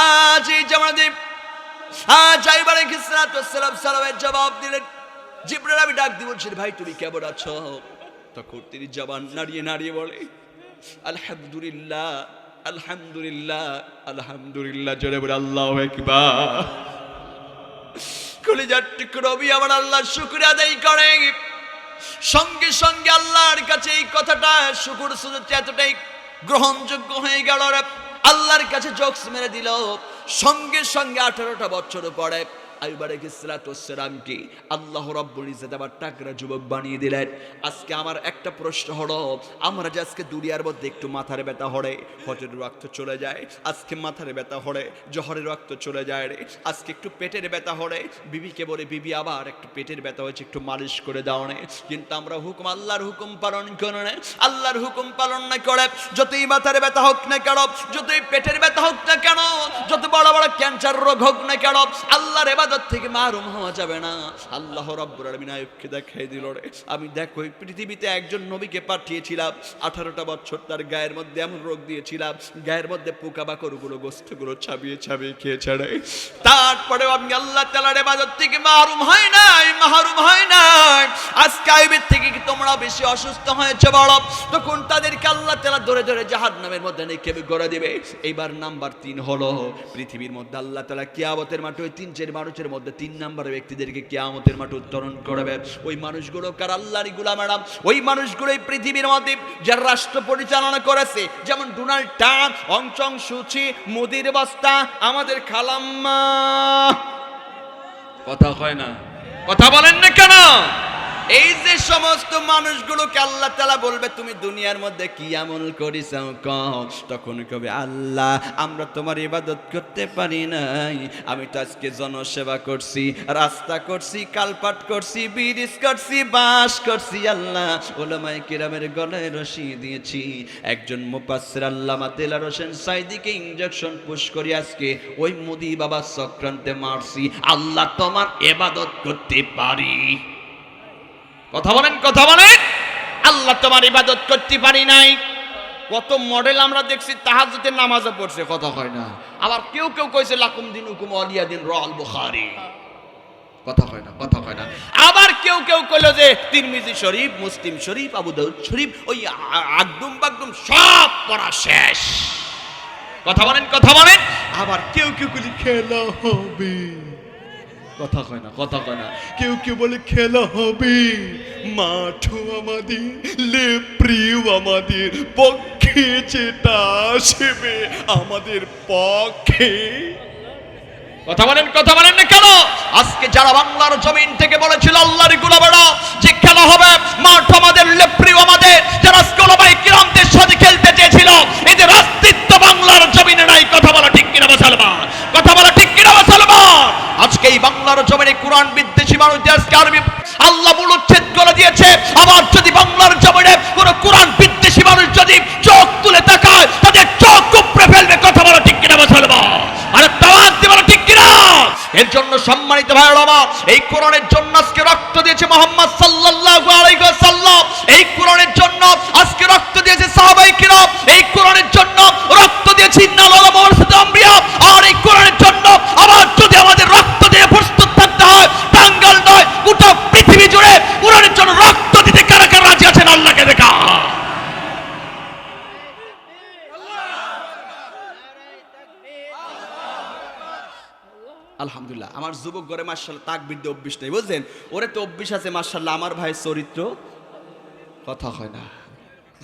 আজ এই জামানাতে আইয়ুব আলাইহিস সালাম সালামের জবাব দিলেন। জিবরাইল আমি ডাক দিয়ে বলছি, ভাই তুমি কেমন আছো? তখন তিনি জবান নাড়িয়ে নাড়িয়ে বলে, আলহামদুলিল্লাহ আলহামদুলিল্লাহ আলহামদুলিল্লাহ। জোরে বলে আল্লাহু আকবার। কলিজার টুকরো নবী আমার আল্লাহর শুকরিয়া আদায় করে। সঙ্গে সঙ্গে আল্লাহর কাছে এই কথাটা শুকর সুজুদ এতটাই গ্রহণযোগ্য হয়ে গেল, আল্লাহর কাছে জোকস মেরে দিল। সঙ্গে সঙ্গে 18টা বছর পরে আইয়ুব আলাইহিস সালামকে আল্লাহ রাব্বুল ইজ্জত আবার টাকরা যুবক বানিয়ে দিলেন। আজকে আমার একটা প্রশ্ন হলো, আমরা যে আজকে দুনিয়ার মধ্যে একটু মাথার ব্যথা হলে হজরের রক্ত চলে যায়, আজকে মাথার ব্যথা হলে জহরের রক্ত চলে যায় রে, আজকে একটু পেটের ব্যথা হলে বিবিকে বলে, বিবি আবার একটু পেটের ব্যথা হয়েছে একটু মালিশ করে দাও নে। কিন্তু আমরা হুকুম আল্লাহর হুকুম পালন করে না, আল্লাহর হুকুম পালন না করে যতই মাথার ব্যথা হোক না কেন, যতই পেটের ব্যথা হোক না কেন, যত বড় বড় ক্যান্সার রোগ হোক না কেন, আল্লাহর ইবাদত থেকে মারুম হওয়া যাবে না। আল্লাহ রাব্বুল আলামিন আইয়ুবকে দেখাই দিল রে, আমি দেখো এই পৃথিবীতে একজন নবীকে পাঠিয়েছিলাম, 18টা বছর তার গায়ের মধ্যে এমন রোগ দিয়েছিলাম, গায়ের মধ্যে পোকামাকড়গুলো গোস্তগুলো ছাবিয়ে ছাবিয়ে খেয়েছে রে। তারপরেও আমি আল্লাহ তাআলার ইবাদত থেকে মারুম হয় নাই, মাহরুম হয় নাই। আজকে আইয়ুবের থেকে কি তোমরা বেশি অসুস্থ হয়েছে বড়, তখন তাদেরকে আল্লাহ তাআলা ধরে ধরে জাহান্নামের মধ্যে নিক্ষেপ করে দিবে। এইবার নাম্বার 3 হলো, পৃথিবীর মধ্যে আল্লাহ তাআলা কিয়ামতের মাঠে ওই 3-4 মানুষের মধ্যে 3 নম্বরের ব্যক্তিদেরকে কিয়ামতের মাঠে উত্তরণ করবে। ওই মানুষগুলো কার? আল্লাহরই গোলামেরা। ওই মানুষগুলো এই পৃথিবীর মধ্যে যারা রাষ্ট্র পরিচালনা করেছে, যেমন ডোনাল্ড ট্রাম্প, অং চং সুচি, মোদির বস্তা, আমাদের খালাম্মা। কথা হয় না, কথা বলেন না কেন? এই যে সমস্ত মানুষগুলোকে আল্লাহ তাআলা বলবে, তুমি দুনিয়ার মধ্যে কি আমল করিস, তখন কবে, আল্লাহ আমরা তোমার ইবাদত করতে পারি নাই, আমি তো আজকে জনসেবা করছি, রাস্তা করছি, কালপাট করছি, ব্রিজ করছি, বাস করছি, আল্লাহ উলামায়ে কিরামের গলায় রশি দিয়েছি, একজন মুফাসসির আল্লামা দেলাওয়ার হোসেন সাইদিকে ইনজেকশন পুশ করে আজকে ওই মোদি বাবা চক্রান্তে মারছি, আল্লাহ তোমার ইবাদত করতে পারি। কথা বলেন, কথা বলেন। আল্লাহ তোমার ইবাদত করতে পারি নাই। কত মডেল আমরা দেখছি তাহাজ্জুদের নামাজও পড়ছে, কথা হয় না। আবার কেউ কেউ কইছে লাকুম দিনুকুম ওয়ালিয়া দিন, রাওয়াল বুখারী। কথা হয় না, কথা হয় না। আবার কেউ কেউ কইলো যে তিরমিজি শরীফ, মুসলিম শরীফ, আবু দাউদ শরীফ, ওই আগদুম বাগদুম সব পড়া শেষ। কথা বলেন, কথা বলেন। আবার কেউ কেউ কইলে খেলা হবে, কথা কয় না, কথা কয় না। কেউ কেউ বলে খেলা হবে, মাঠও আমাদের, লেপ্রিও আমাদের, পক্ষে যেটা আসবে আমাদের পক্ষে। কথা বলেন, কথা বলেন না কেন? আজকে যারা বাংলার জমিন থেকে বলেছিল আল্লাহর গোলামেরা যে খেলা হবে, মাঠ আমাদের, লেপ্রিও আমাদের, যারা ওলামায়ে কিরামদের সাথে খেলতে চেয়েছিল, এদের অস্তিত্ব বাংলার জমিনে নাই। কথা বলা ঠিক কিনা মুসলমান? কথা বলা ঠিক কিনা মুসলমান? আজকে এই বাংলার জমিনে কোরআন বিদ্বেষী মানুষদের আজকে আরবি আল্লাহ মূলচ্ছেদ করে দিয়েছে। আবার যদি বাংলার জমিনে কোন কোরআন বিদ্বেষী মানুষ যদি চোখ তুলে তাকায়, তাদের চোখ উপড়ে ফেলবে। কথা বলা ঠিক কিনা মুসলমান? আরে তাওয়াজ দিয়ে বলা ঠিক কিনা? এর জন্য সম্মানিত ভাইরা আমার, এই কোরআনের জন্য আজকে রক্ত দিয়েছে মুহাম্মদ সাল্লাল্লাহু আলাইহি ওয়াসাল্লাম, এই কোরআনের জন্য আজকে রক্ত দিয়েছে সাহাবায়ে কিরাম, এই কোরআনের জন্য রক্ত দিয়েছে ইন্নাল্লাহ ওয়ারাসাতুল আম্বিয়া। আর এই কোরআনের জন্য আবার যদি আমাদের রক্ত দিয়ে প্রস্তুত থাকতে হয়, টাঙ্গাইল নয় গোটা পৃথিবী জুড়ে কোরআনের জন্য রক্ত দিতে কারা কারা রাজি আছেন? আল্লাহকে দেখা। আলহামদুলিল্লাহ। আমার যুবক ঘরে মাশাআল্লাহ তাকবীর দিয়ে অভ্যাস নেই, বুঝছেন? ওরে তো অভ্যাস আছে মাশাআল্লাহ আমার ভাইয়ের চরিত্র, কথা হয় না।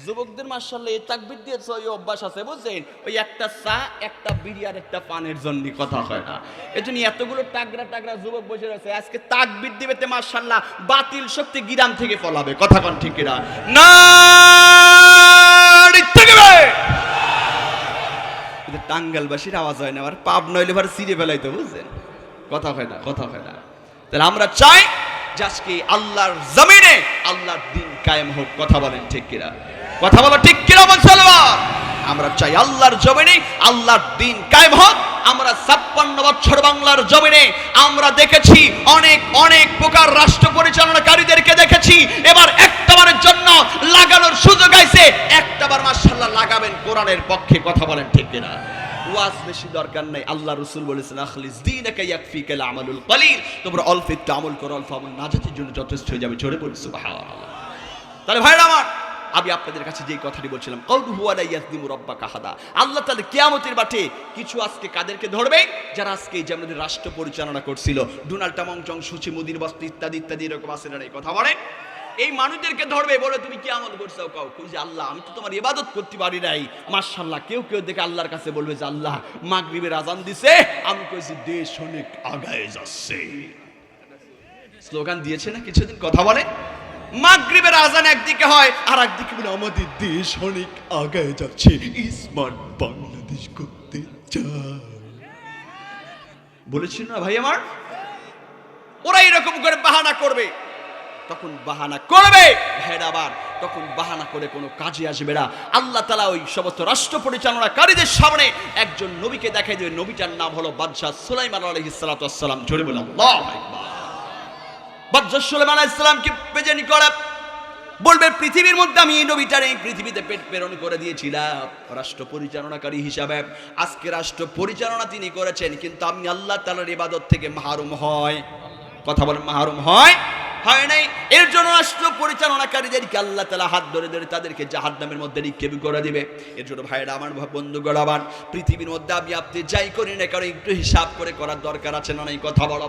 যুবকদের মাশাআল্লাহ এই তাকবীর দিয়ে ওই অভ্যাস আছে, বুঝছেন? ওই একটা চা, একটা বিড়ি আর একটা পানের জন্য, কথা হয় না। এজন্য এতগুলো টাগরা টাগরা যুবক বসে রয়েছে, আজকে তাকবীর দিবেতে মাশাআল্লাহ বাতিল শক্তি গিরাম থেকে পলাবে। কথা কোন ঠিক কিনা? না টাঙ্গাইলবাসীর আওয়াজ হয় না, আর পাপ নইলে ভার সিরে ফেলাইতো, বুঝছেন? কথা হয় না, কথা হয় না। তাহলে আমরা চাই যে আজকে আল্লাহর জমিনে আল্লাহর দ্বীন কায়েম হোক। কথা বলেন ঠিক কিনা? কথা বলো ঠিক কিনা মুসলমান? আমরা চাই আল্লাহর জমিনে আল্লাহর দ্বীন কায়েম হোক। আমরা 56 বছর বাংলার জমিনে আমরা দেখেছি অনেক অনেক প্রকার রাষ্ট্র পরিচালনাকারীদেরকে দেখেছি। এবার একটাবারের জন্য লাগানোর সুযোগ আইছে, একটাবার মাশাআল্লাহ লাগাবেন কোরআনের পক্ষে। কথা বলেন ঠিক কিনা? ওয়াজ বেশি দরকার নাই। আল্লাহ রাসূল বলেছেন আখলিস দীনাকা ইয়াকফিকাল আমালুল কলিল, তোমরা অল্প একটু আমল করো, অল্প আমল নাজাতের জন্য যথেষ্ট হয়ে যাবে। জোরে বলি সুবহানাল্লাহ। তাহলে ভাইরা আমার, আমি আপনাদের কাছে যেই কথাটি বলছিলাম, কাউলুহু ওয়ালা ইয়াযলিমু রাব্বাকা আহাদা, আল্লাহ তাআলা কিয়ামতের মাঠে কিছু আজকে কাদেরকে ধরবে? যারা আজকে এই যে আমাদের রাষ্ট্র পরিচালনা করছিল, ডোনাল্ড ট্রাম্প, চং সুচি, মোদির বস্তি ইত্যাদি ইত্যাদি, এরকম আছে না? এই কথা বলেন। এই মানুষদেরকে ধরবে, বলে তুমি কি আমল করছো? কাউ কইছে আল্লাহ আমি তো তোমার ইবাদত করতে পারি নাই। মাশাআল্লাহ, কেউ কেউ দেখে আল্লাহর কাছে বলবে যে আল্লাহ মাগরিবের আজান দিছে, আমি কইছি দেশ অনেক আগায় যাচ্ছে। স্লোগান দিয়েছে না কিছুদিন? কথা বলে। মাগরিবের আজান একদিকে হয়, আর একদিকে বলে আমাদের দেশ অনেক আগায় যাচ্ছে, স্মার্ট বাংলাদেশ করতে চায়। বলেছিল না ভাই আমার? ওরা এরকম করে বাহানা করবে, তখন বাহানা করবে ভেড়াবার, তখন বাহানা করে কোনো কাজে আসবে না। আল্লাহ তাআলা ওই সমস্ত রাষ্ট্র পরিচালনাকারীদের সামনে একজন নবীকে দেখাই দেবে। নবীটার নাম হলো বাদশাহ সুলাইমান আলাইহিস সালাতু ওয়াস সালাম। জোরে বলুন আল্লাহু আকবার। বাদশাহ সুলাইমান আলাইহিস সালামকে প্রেজেন্ট করা, বলবে পৃথিবীর মধ্যে আমি এই নবীটার এই পৃথিবীতে প্রেরণ করে দিয়েছিলাম রাষ্ট্র পরিচালনাকারী হিসাবে। আজকে রাষ্ট্র পরিচালনা তিনি করেছেন, কিন্তু আমি আল্লাহ তাআলার ইবাদত থেকে মাহরুম হয়। কথা বলেন, মাহরুম হয় নাই। এর জন্য রাষ্ট্র পরিচালনাকারীদেরকে আল্লাহ তাআলা হাত ধরে ধরে তাদেরকে জাহান্নামের মধ্যে নিক্ষেপ করে দিবে। এর জন্য ভাইরা আমার, বন্ধুগণ আমার, পৃথিবীর মধ্যে আমি আপনি যাই করি না কারণ একটু হিসাব করে করার দরকার আছে না? এই কথা বলো।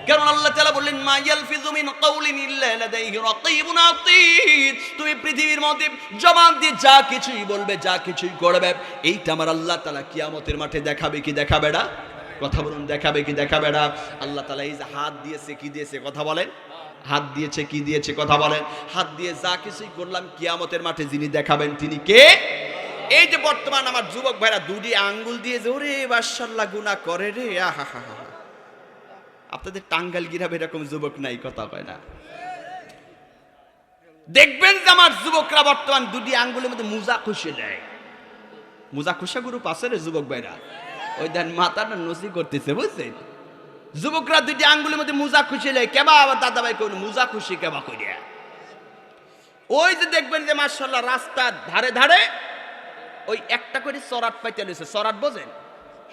কারণ আল্লাহ তাআলা বললেন মা ইয়ালফিযু মিন কাওলিন ইল্লা লাদাইহি রাকীবুন আতীদ। তুমি পৃথিবীর মধ্যে জবান দিয়ে যা কিছুই বলবে, যা কিছুই করবে, এইটা আমার আল্লাহ তাআলা কিয়ামতের মাঠে দেখাবে কি দেখাবে না? কথা বলুন, দেখাবে কি দেখাবে না? আল্লাহ তাআলা এই যে হাত দিয়েছে, কি দিয়েছে? কথা বলেন। হাত দিয়েছে, কি দিয়েছে? কথা বলেন। হাত দিয়ে যা কিছুই করলাম কিয়ামতের মাঠে যিনি দেখাবেন তিনি কে? এই যে বর্তমান আমার যুবক ভাইরা দুটি আঙ্গুল দিয়ে যে ওরে মাশাআল্লাহ গুনাহ করে রে, আহা হা হা। আপনাদের টাঙ্গাইল গিরাবে এরকম যুবক নাই? কথা কয় না। দেখবেন যে আমার যুবকরা বর্তমান দুটি আঙ্গুলের মধ্যে মুজা খুশি নেয়। মুজা খুশা গ্রুপ আছে রে যুবক ভাইরা, ওই দেন মাথাটা নসি করতেছে, বুঝছেন? যুবকরা দুটি আঙ্গুলের মধ্যে মুজা খুশি নেয়। কেবা আবার দাদা ভাই কোন মুজা খুশি কেবা করিয়া? ওই যে দেখবেন যে মাশাআল্লাহ রাস্তার ধারে ধারে ওই একটা করে চরাট পাইতে রয়েছে। চরাট বোঝেন?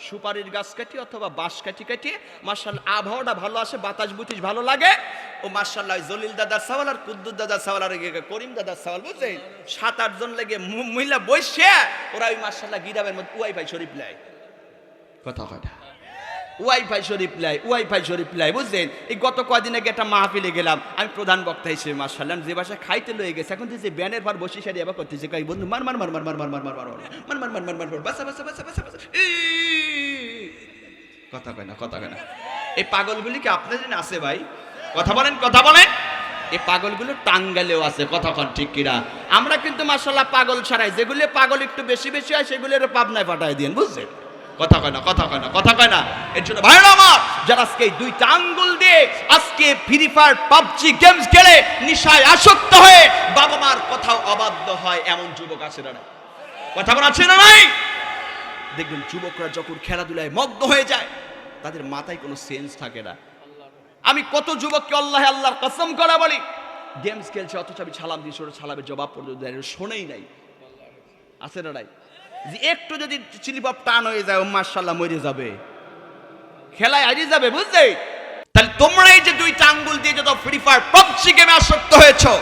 সুপারির গাছ কাটি অথবা বাঁশ কাটি কাটিয়ে মাশাআল্লাহ আবহাওয়াটা ভালো আসে, বাতাস বুতিস ভালো লাগে। ও মাশাআল্লাহ জলিল দাদার সাওয়াল আর কুদ্দুস দাদার সাওয়াল আর করিম দাদার সাওয়াল, বুঝছেন? 7-8 জন লেগে মহিলা বসে ওরা ওই মাশাআল্লাহ গিরাবের মধ্যে ওয়াইফাই শরীফ লাই। কথা কথা ওয়াইফাই শরীফ লাই, ওয়াইফাই শরীফ লাই, বুঝছেন? এই গত কয়দিন আগে একটা মাহফিলে গেলাম, আমি প্রধান বক্তা হিসেবে। মাশাআল্লাহ যে বাসায় খাইতে লয়ে গেছে, এখন যে ব্যানের ভার বসে সারি আবার করতেছে, কই বন্ধু মার মার মার মার মার মার মার মার মার মার মার মার মার মার মার মার বাসা বাসা বাসা বাসা বাসা। কথা কয় না, কথা কয় না। এই পাগলগুলি কি আপনাদের জন্য আছে ভাই? কথা বলেন, কথা বলেন। এই পাগলগুলো টাঙ্গাইলেও আছে। কথা কন ঠিক কিনা? আমরা কিন্তু মাশাআল্লাহ পাগল ছাড়াই, যেগুলো পাগল একটু বেশি বেশি হয় সেগুলোর পাবনায় পাঠায় দিন, বুঝছেন? কথা কয় না, কথা কয় না, কথা কয় না। এর জন্য ভাইরা আমার, যারা আজকে এই দুইটা আঙ্গুল দিয়ে আজকে ফ্রি ফায়ার পাবজি গেমস খেলে নিশায় আসক্ত হয়ে বাবা মার কথাও অবাধ্য হয়, এমন যুবক আছে না? কথা বলা আছে না নাই? দেখবেন যুবকরা যখন খেলাধুলায় মগ্ন হয়ে যায় তাদের মাথায় কোনো সেন্স থাকে না। আমি কত যুবককে আল্লাহ আল্লাহর কসম করে বলি, গেমস খেলছে অথচ আমি সালাম দিয়েছি, ওরা সালামের জবাব পর্যন্ত শোনেই নাই। আছে না নাই? যে একটু যদি চিলিপ টান হয়ে যায় মাশাআল্লাহ মরে যাবে, খেলায় হারিয়ে যাবে, বুঝলে? তাহলে তোমরা এই যে দুইটা আঙ্গুল দিয়ে যত ফ্রি ফায়ার পাবজি গেমে আসক্ত হয়েছো,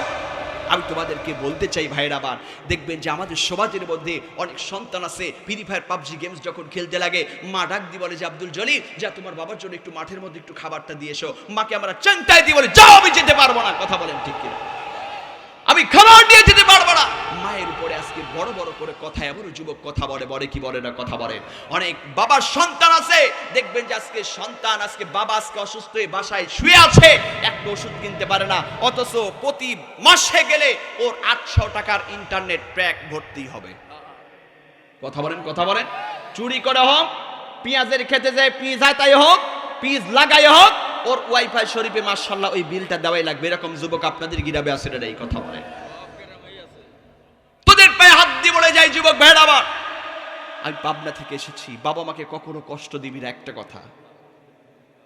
আমি তোমাদেরকে বলতে চাই ভাইরা আবার, দেখবেন যে আমাদের সমাজের মধ্যে অনেক সন্তান আছে ফ্রি ফায়ার পাবজি গেমস যখন খেলতে লাগে মা ডাক দিয়ে বলে যে আব্দুল জলিল যা তোমার বাবার জন্য একটু মাঠের মধ্যে একটু খাবারটা দিয়ে এসো। মাকে আমরা চিন্তায় দিয়ে বলে যাও আমি যেতে পারবো না। কথা বলেন ঠিক কিনা? আমি খাবার দিয়ে যেতে পারবো না। মায়ের উপরে আজকে বড় বড় করে কথা, এমন যুবক কথা বলে, বলে কি বলে না? কথা বলে। অনেক বাবার সন্তান আছে, দেখবেন যে আজকে সন্তান, আজকে বাবা আজকে অসুস্থ হয়ে বাসায় শুয়ে আছে, একটা ওষুধ কিনতে পারে না, অথচ প্রতি মাসে গেলে ওর 800 টাকার ইন্টারনেট প্যাক ভর্তি হবে। কথা বলেন, কথা বলেন। চুরি করে হোক, পেঁয়াজের খেতে যায় পিস হাতাই হোক, পিস লাগাই হোক, ওর ওয়াইফাই শরীফে মাশাআল্লাহ ওই বিলটা দেওয়াই লাগবে, এরকম যুবক আপনাদের গিরাবে আছে না? এই কথা বলে তোদের পায়ে হাত দিয়ে বলে যায় যুবক ভাইরা আমার, আমি পাবনা থেকে এসেছি, বাবা মাকে কখনো কষ্ট দিবি না, একটা কথা।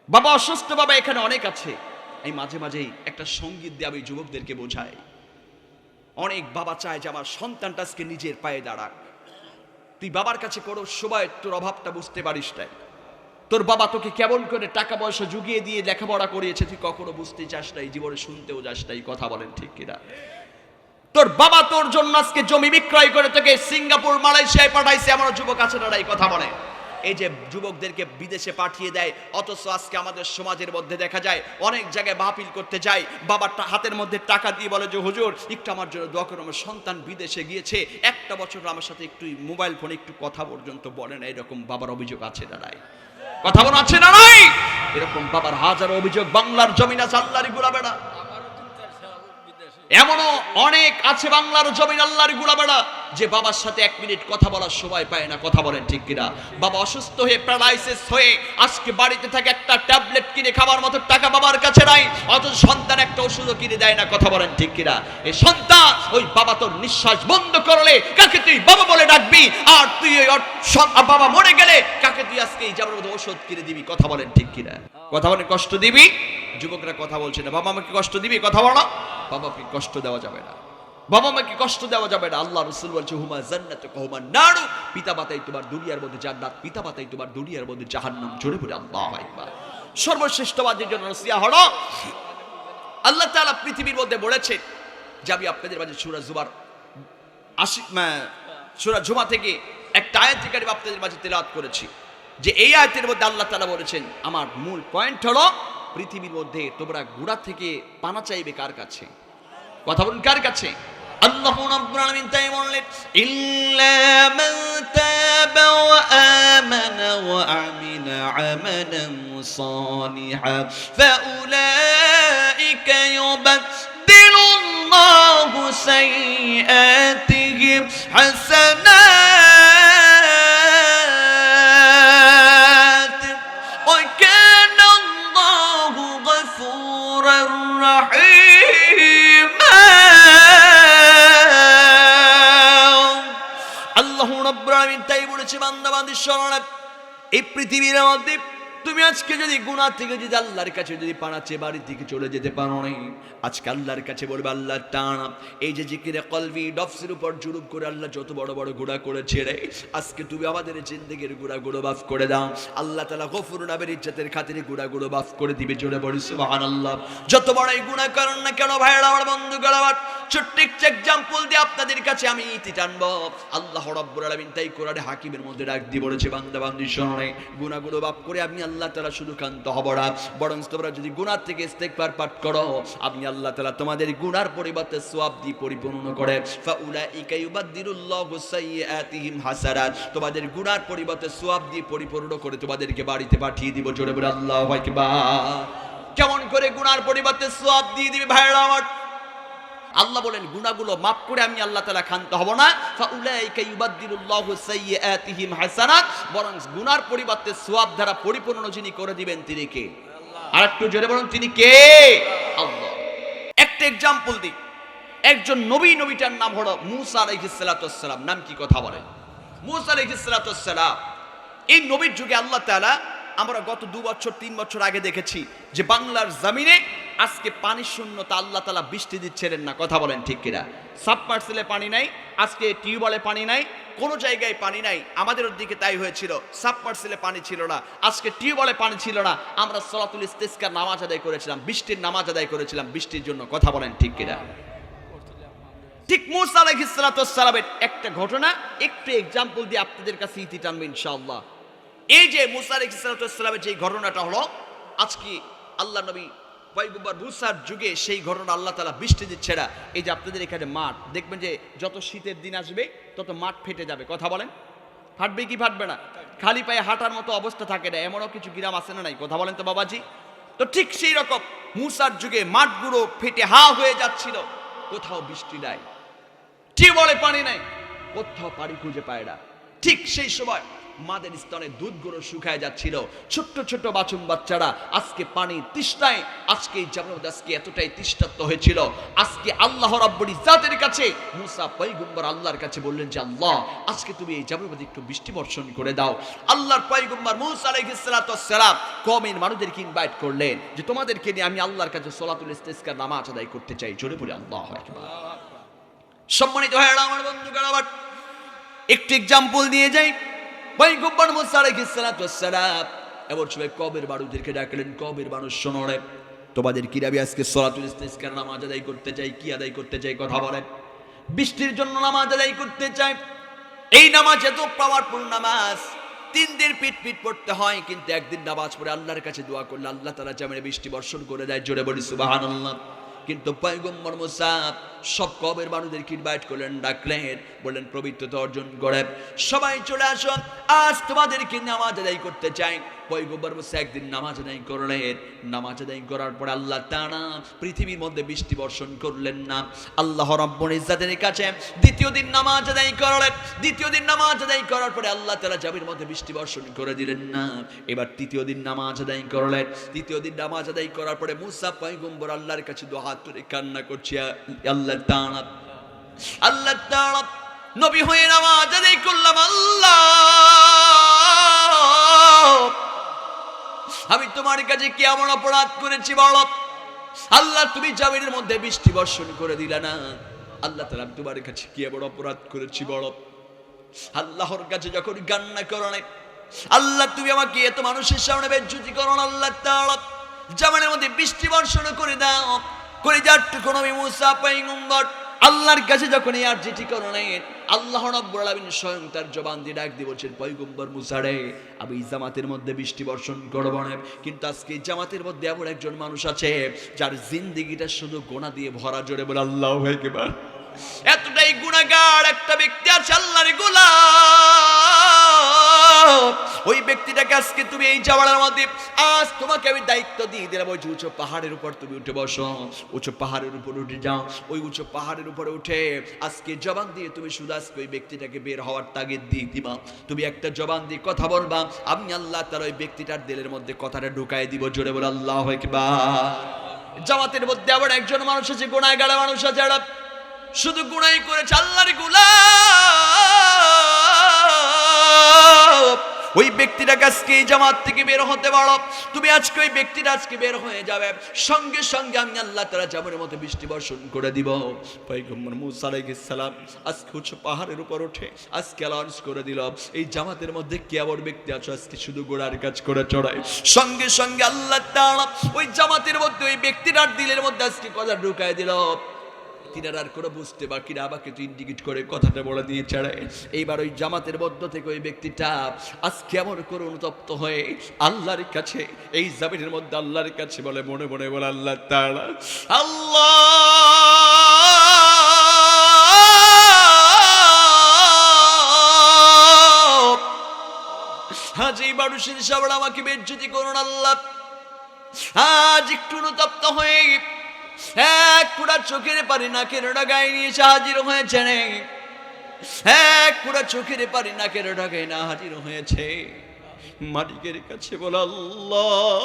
বাবা অসুস্থ, বাবা এখানে অনেক আছে। এই মাঝে মাঝেই একটা সঙ্গীত দিয়ে আমি যুবকদেরকে বোঝাই। অনেক বাবা চায় যে আমার সন্তানটা আজকে নিজের পায়ে দাঁড়াক। তুই বাবার কাছে করো সময় তোর অভাবটা বুঝতে পারিস নাই। তোর বাবা তোকে কেমন করে টাকা পয়সা জুগিয়ে দিয়ে লেখাপড়া করিয়েছে তুই কখনো বুঝতে চাস নাই, জীবনে শুনতেও যাস নাই, কথা বলেন ঠিক কিনা? তোর বাবা তোর জন্য আজকে জমি বিক্রয় করে তোকে সিঙ্গাপুর মালয়েশিয়ায় পাঠাইছে, আমার যুবক আছে না? এই কথা বলে। এই যে যুবকদেরকে বিদেশে পাঠিয়ে দেয়, অথচ আজকে আমাদের সমাজের মধ্যে দেখা যায় অনেক জায়গায় মাহফিল করতে যায়, বাবার হাতের মধ্যে টাকা দিয়ে বলে যে হুজুর একটু আমার জন্য দোয়া করুন, আমার সন্তান বিদেশে গিয়েছে, একটা বছর আমার সাথে একটু মোবাইল ফোনে একটু কথা পর্যন্ত বলে না। এরকম বাবার অভিযোগ আছে না নাই? কথা বলা আছে না নাই? এরকম বাবার হাজারো অভিযোগ বাংলার জমিন আছে, আল্লাহরই গোলামেরা। এমনও অনেক আছে বাংলার জমিন আল্লাহর গোলামেরা যে বাবার সাথে 1 মিনিট কথা বলার সময় পায় না, কথা বলেন ঠিক কিনা? বাবা অসুস্থ হয়ে প্যারালাইসিস হয়ে আজকে বাড়িতে থাকে, একটা ট্যাবলেট কিনে খাবার মতো টাকা বাবার কাছে নাই, অথচ সন্তান একটা ওষুধও কিনে দেয় না, কথা বলেন ঠিক কিনা? এই সন্তান ওই বাবা তোর নিঃশ্বাস বন্ধ করলে কাকে তুই বাবা বলে ডাকবি, আর তুই ওই বাবা মরে গেলে কাকে তুই আজকে এই যাবার মতো ওষুধ কিনে দিবি, কথা বলেন ঠিক কিনা? কথা বলেন, কষ্ট দিবি? যুবকরা কথা বলছে না, বাবা আমাকে কষ্ট দিবি, কথা বলো। বাবাকে কষ্ট দেওয়া যাবে না, বাবা মাকে কষ্ট দেওয়া যাবে না। আল্লাহ রাসূল বলছে হুমা জান্নাতুকা হুমা নারু, পিতা মাতাই তোমার দুনিয়ার মধ্যে জান্নাত, পিতা মাতাই তোমার দুনিয়ার মধ্যে জাহান্নাম। জোরে বলে আল্লাহু আকবার। সর্বশ্রেষ্ঠবাদের জন্য নসিহত হলো, আল্লাহ তাআলা পৃথিবীর মধ্যে বলেছেন যে আমি আপনাদের মাঝে সূরা জুমার 80 সূরা জুমা থেকে একটা আয়াত কারীম আপনাদের মাঝে তেলাওয়াত করেছি, যে এই আয়াতের মধ্যে আল্লাহ তাআলা বলেছেন আমার মূল পয়েন্ট হলো পৃথিবীর মধ্যে তোমরা গোড়া থেকে পানা চাইবে কার কাছে? কথা বলুন, কার কাছে? আল্লাহ রাব্বুল আলামিন তাই বললেন ইল্লা মান তাবা ওয়া আমানা ওয়া আমিলা আমালান সালিহা ফাউলাইকা ইউবাদদিলুল্লাহু সাইয়্যাতিহিম হাসানাত ওয়া কানা আল্লাহু গফুরার রাহিম। আল্লাহ রাব্বুল আলামিন তাই বলেছে, বান্দা বান্দির শরণে এই পৃথিবীর মধ্যে তুমি আজকে যদি গুনাহ থেকে যদি আল্লাহর কাছে যদি পানা চেয়ে বাড়ি থেকে চলে যেতে পারো না, আজকে আল্লাহর কাছে বলবে আল্লাহ টানা এই যে জিকিরে কলবি নফসের উপর জুলুম করে আল্লাহ যত বড় বড় গুনাহ করেছে রে, আজকে তুমি আমাদের জিন্দেগির গুনাহগুলো মাফ করে দাও। আল্লাহ তাআলা গফুর নামের ইজ্জতের খাতিরে গুনাহগুলো মাফ করে দিবে। জোরে বলি সুবহানাল্লাহ। যত বড়ই গুনাহ করুন না কেন ভাইরা আমার বন্ধুগণ আমার, ছোট্ট একটা এক্সাম্পল দিয়ে আপনাদের কাছে আমি ইতি টানবো। আল্লাহ রাব্বুল আলামিন তাই কোরআনে হাকিমের মধ্যে ডাক দিয়ে বলেছে, বান্দা বান্দির শরণে গুনাহগুলো মাফ করে আমি আল্লাহ তাআলা শুধু কান্ত হব না, বরং তোমরা যদি গুনাহ থেকে ইস্তেগফার পাঠ করো আমি আল্লাহ তাআলা তোমাদের গুনার পরিবর্তে সওয়াব দিয়ে পরিপূর্ণ করে ফাউলাইকা ইউবাদদিলুল্লাহু সাইয়্যাতিহিম হাসানাত, তোমাদের গুনার পরিবর্তে সওয়াব দিয়ে পরিপূর্ণ করে তোমাদেরকে বাড়িতে পাঠিয়ে দিব। জোরে বলে আল্লাহু আকবার। কেমন করে গুনার পরিবর্তে সওয়াব দিয়ে দিবে ভাইরা আমার? আল্লাহ বলেন গুনাহগুলো মাফ করে আমি আল্লাহ তাআলা ক্ষান্ত হব না, ফাউলাইকা ইউবাদদিলুল্লাহু সাইয়্যাতিহিম হাসানাত, বরং গুনার পরিবর্তে সওয়াব দ্বারা পরিপূর্ণ যিনি করে দিবেন তিনি কে? আর একটু জোরে বলুন, তিনি কে? আল্লাহ। একটা एग्जांपल দিই, একজন নবীটার নাম হলো মূসা আলাইহিস সালাতু ওয়াস সালাম। নাম কি? কথা বলেন। মূসা আলাইহিস সালাতু ওয়াস সালাম এই নবীর যুগে আল্লাহ তাআলা, আমরা গত 2 বছর 3 বছর আগে দেখেছি যে বাংলার জমিনে আজকে পানি শূন্যতা, আল্লাহ তাআলা বৃষ্টি দিচ্ছিলেন না। কথা বলেন ঠিক কিনা? সাবমার্সিবলে পানি নাই, আজকে টিউবওয়েলে পানি নাই, কোনো জায়গায় পানি নাই। আমাদের দিকে তাই হয়েছিল, সাবমার্সিবলে পানি ছিল না, আজকে টিউবওয়েলে পানি ছিল না। আমরা সালাতুল ইস্তিসকার নামাজ আদায় করেছিলাম, বৃষ্টির নামাজ আদায় করেছিলাম বৃষ্টির জন্য। কথা বলেন ঠিক কিনা? ঠিক মূসা আলাইহিস সালাতু ওয়াস সালামের একটা ঘটনা একটু एग्जांपल দিয়ে আপনাদের কাছে ইতি টানবো ইনশাআল্লাহ। এই যে মূসা আলাইহিস সালাতু ওয়াস সালামের যে ঘটনাটা হলো, আজকে আল্লাহ নবী পয়গম্বর মূসার যুগে সেই ঘটনা আল্লাহ তাআলা বৃষ্টি দিচ্ছে না। এই যে আপনাদের এখানে মাঠ দেখবেন যে যত শীতের দিন আসবে তত মাঠ ফেটে যাবে। কথা বলেন, ফাটবে কি ফাটবে না? খালি পায়ে হাঁটার মতো অবস্থা থাকে না, এমনও কিছু গ্রাম আছে না নাই? কথা বলেন তো বাবাজি। তো ঠিক সেই রকম মূসার যুগে মাঠগুলো ফেটে হা হয়ে যাচ্ছিল, কোথাও বৃষ্টি নাই, টিউবওয়েলে পানি নাই, কোথাও পানি খুঁজে পায় না। ঠিক সেই সময় মাদের স্তনে দুধগুলো শুকায় যাচ্ছিল, ছোট্ট ছোট্ট বাছুর বাচ্চারা আজকে পানি তৃষ্ণায় আজকে এই জামের মধ্যে আজকে এতটাই তৃষ্ণার্ত হয়েছিল। আজকে আল্লাহ রাব্বুল ইজ্জাতের কাছে মুসা পয়গম্বর আল্লাহর কাছে বললেন যে আল্লাহ আজকে তুমি এই জামের মধ্যে একটু বৃষ্টি বর্ষণ করে দাও। আল্লাহর পয়গম্বর মুসা আলাইহিস সালাতু ওয়াস সালাম কওমের মানুষদেরকে ইনভাইট করলেন যে তোমাদেরকে নিয়ে আমি আল্লাহর কাছে সলাতুল ইস্তিসকার নামাজ আদায় করতে চাই। জোরে বলি আল্লাহু আকবার। সম্মানিত ভাইরা আমার বন্ধুগণ, আবার একটু এক্সাম্পল দিয়ে যাই। পয়গম্বর মুসা আলাইহিস সালাতু ওয়াস সালাম এমন সময় কওমের মানুষদেরকে ডাকলেন, কওমের মানুষ শোনো রে, তোমাদের কি রাবি আজকে সলাতুল ইস্তিসকার নামাজ আদায় করতে চাই। কি আদায় করতে চাই কথা বলেন? বৃষ্টির জন্য নামাজ আদায় করতে চাই। এই নামাজ এত পাওয়ারফুল নামাজ, 3 দিন পিট পিট পড়তে হয়, কিন্তু একদিন নামাজ পড়ে আল্লাহর কাছে দোয়া করলে আল্লাহ তাআলা জামিনে বৃষ্টি বর্ষণ করে দেয়। জোরে বলি সুবহানাল্লাহ। কিন্তু পয়গম্বর মুসা সব কওমের মানুষদেরকে ইনভাইট করলেন, ডাকলেন, বললেন পবিত্রতা অর্জন করে সবাই চলে আসো, আজ তোমাদেরকে নামাজ আদায় করতে চাই। পয়গম্বর মুসা একদিন নামাজ আদায় করলেন। নামাজ আদায় করার পর আল্লাহ তাআলা পৃথিবীর মধ্যে বৃষ্টি বর্ষণ করলেন না। আল্লাহ রাব্বুল ইজ্জাতের কাছে দ্বিতীয় দিন নামাজ আদায় করলেন। দ্বিতীয় দিন নামাজ আদায় করার পরে আল্লাহ তাআলা জামিনের মধ্যে বৃষ্টি বর্ষণ করে দিলেন না। এবার তৃতীয় দিন নামাজ আদায় করলেন। তৃতীয় দিন নামাজ আদায় করার পরে মুসা পয়গম্বর আল্লাহর কাছে দুই হাত তুলে কান্না করছে, আল্লাহ তাআলা নবী হয়ে নামাজ আদায় করলাম, আল্লাহ আমি তোমার কাছে কি এমন অপরাধ করেছি বলো? আল্লাহ তুমি জামিনের মধ্যে বৃষ্টি বর্ষণ করে দিলা না। আল্লাহ তাআলা আমি তোমার কাছে কি এমন অপরাধ করেছি বলো? আল্লাহর কাছে যখন কান্না করো, আল্লাহ তুমি আমাকে এত মানুষের সামনে বেজ্জতি করো, আল্লাহ তাআলা জামিনের মধ্যে বৃষ্টি বর্ষণ করে দাও। করে যাটুকু নবী মুসা পয়গম্বর আল্লাহর কাছে যখন এই আরজিটি করলেন, আল্লাহ রাব্বুল আলামিন স্বয়ং তার জবান দিয়ে ডাক দিয়ে বলছেন, পয়গম্বর মুসা রে, আমি এই জামাতের মধ্যে বৃষ্টি বর্ষণ করব না। কিন্তু আজকে এই জামাতের মধ্যে এমন একজন মানুষ আছে যার জিন্দেগিটা শুধু গুনাহ দিয়ে ভরা। জোরে বলে আল্লাহু আকবার। এতটাই গুনাহগার একটা ব্যক্তি আছে আল্লাহর গোলাম। ওই ব্যক্তিটাকে আজকে তুমি এই জামানার মধ্যে আজ তোমাকে আমি দায়িত্ব দিয়ে দিলাম, ওই উঁচু পাহাড়ের উপর তুমি উঠে বসো। উঁচু পাহাড়ের উপর উঠে যাও। ওই উঁচু পাহাড়ের উপরে উঠে আজকে জবান দিয়ে তুমি শুধু আজকে ওই ব্যক্তিটাকে বের হওয়ার তাগিদ দিয়ে দিবা। তুমি একটা জবান দিয়ে কথা বলবা, আমি আল্লাহ তাআলা ওই ব্যক্তিটার দিলের মধ্যে কথাটা ঢুকাই দিব। জোরে বলে আল্লাহু আকবার। জামাতের মধ্যে আবার একজন মানুষ আছে, গুনাহগার মানুষ আছে, যারা শুধু গুনাহ করেছে, আল্লাহর গোলাম। ওই ব্যক্তিটাকে আজকে এই জামাত থেকে বের হতে পারো তুমি। আজকে ওই ব্যক্তিটা আজকে বের হয়ে যাবে, সঙ্গে সঙ্গে আমি আল্লাহ তাআলা জামিনের মধ্যে বৃষ্টি বর্ষণ করে দিব। পয়গম্বর মুসা আলাইহিস সালাম আজকে উঁচু পাহাড়ের উপর উঠে আজকে অ্যালাউন্স করে দিল, এই জামাতের মধ্যে কে এমন ব্যক্তি আছে আজকে শুধু গোড়ার কাজ করে চড়ায়। সঙ্গে সঙ্গে আল্লাহ তাআলা ওই জামাতের মধ্যে ওই ব্যক্তিটার দিলের মধ্যে আজকে কথা ঢুকায় দিল। তিনার আর করে বুঝতে বাকি না, আমাকে তো ইন্ডিকেট করে কথাটা বলে দিয়ে ছাড়ে। এইবার ওই জামাতের মধ্য থেকে ওই ব্যক্তিটা আজ কেমন করে অনুতপ্ত হয়ে আল্লাহর কাছে এই জামিনের মধ্যে আল্লাহর কাছে বলে, মনে মনে বলে আল্লাহ তাআলা, আল্লাহ আজ এই মানুষের সামনে আমাকে বেজ্জতি করুন আল্লাহ। আজ একটু অনুতপ্ত হয়ে এক পুরা চোখের পানি নাকের ডাগায় নিয়ে হাজির হয়েছে, এক পুরা চোখের পানি নাকের ডাগায় না হাজির হয়েছে। মালিকের কাছে বলে, আল্লাহ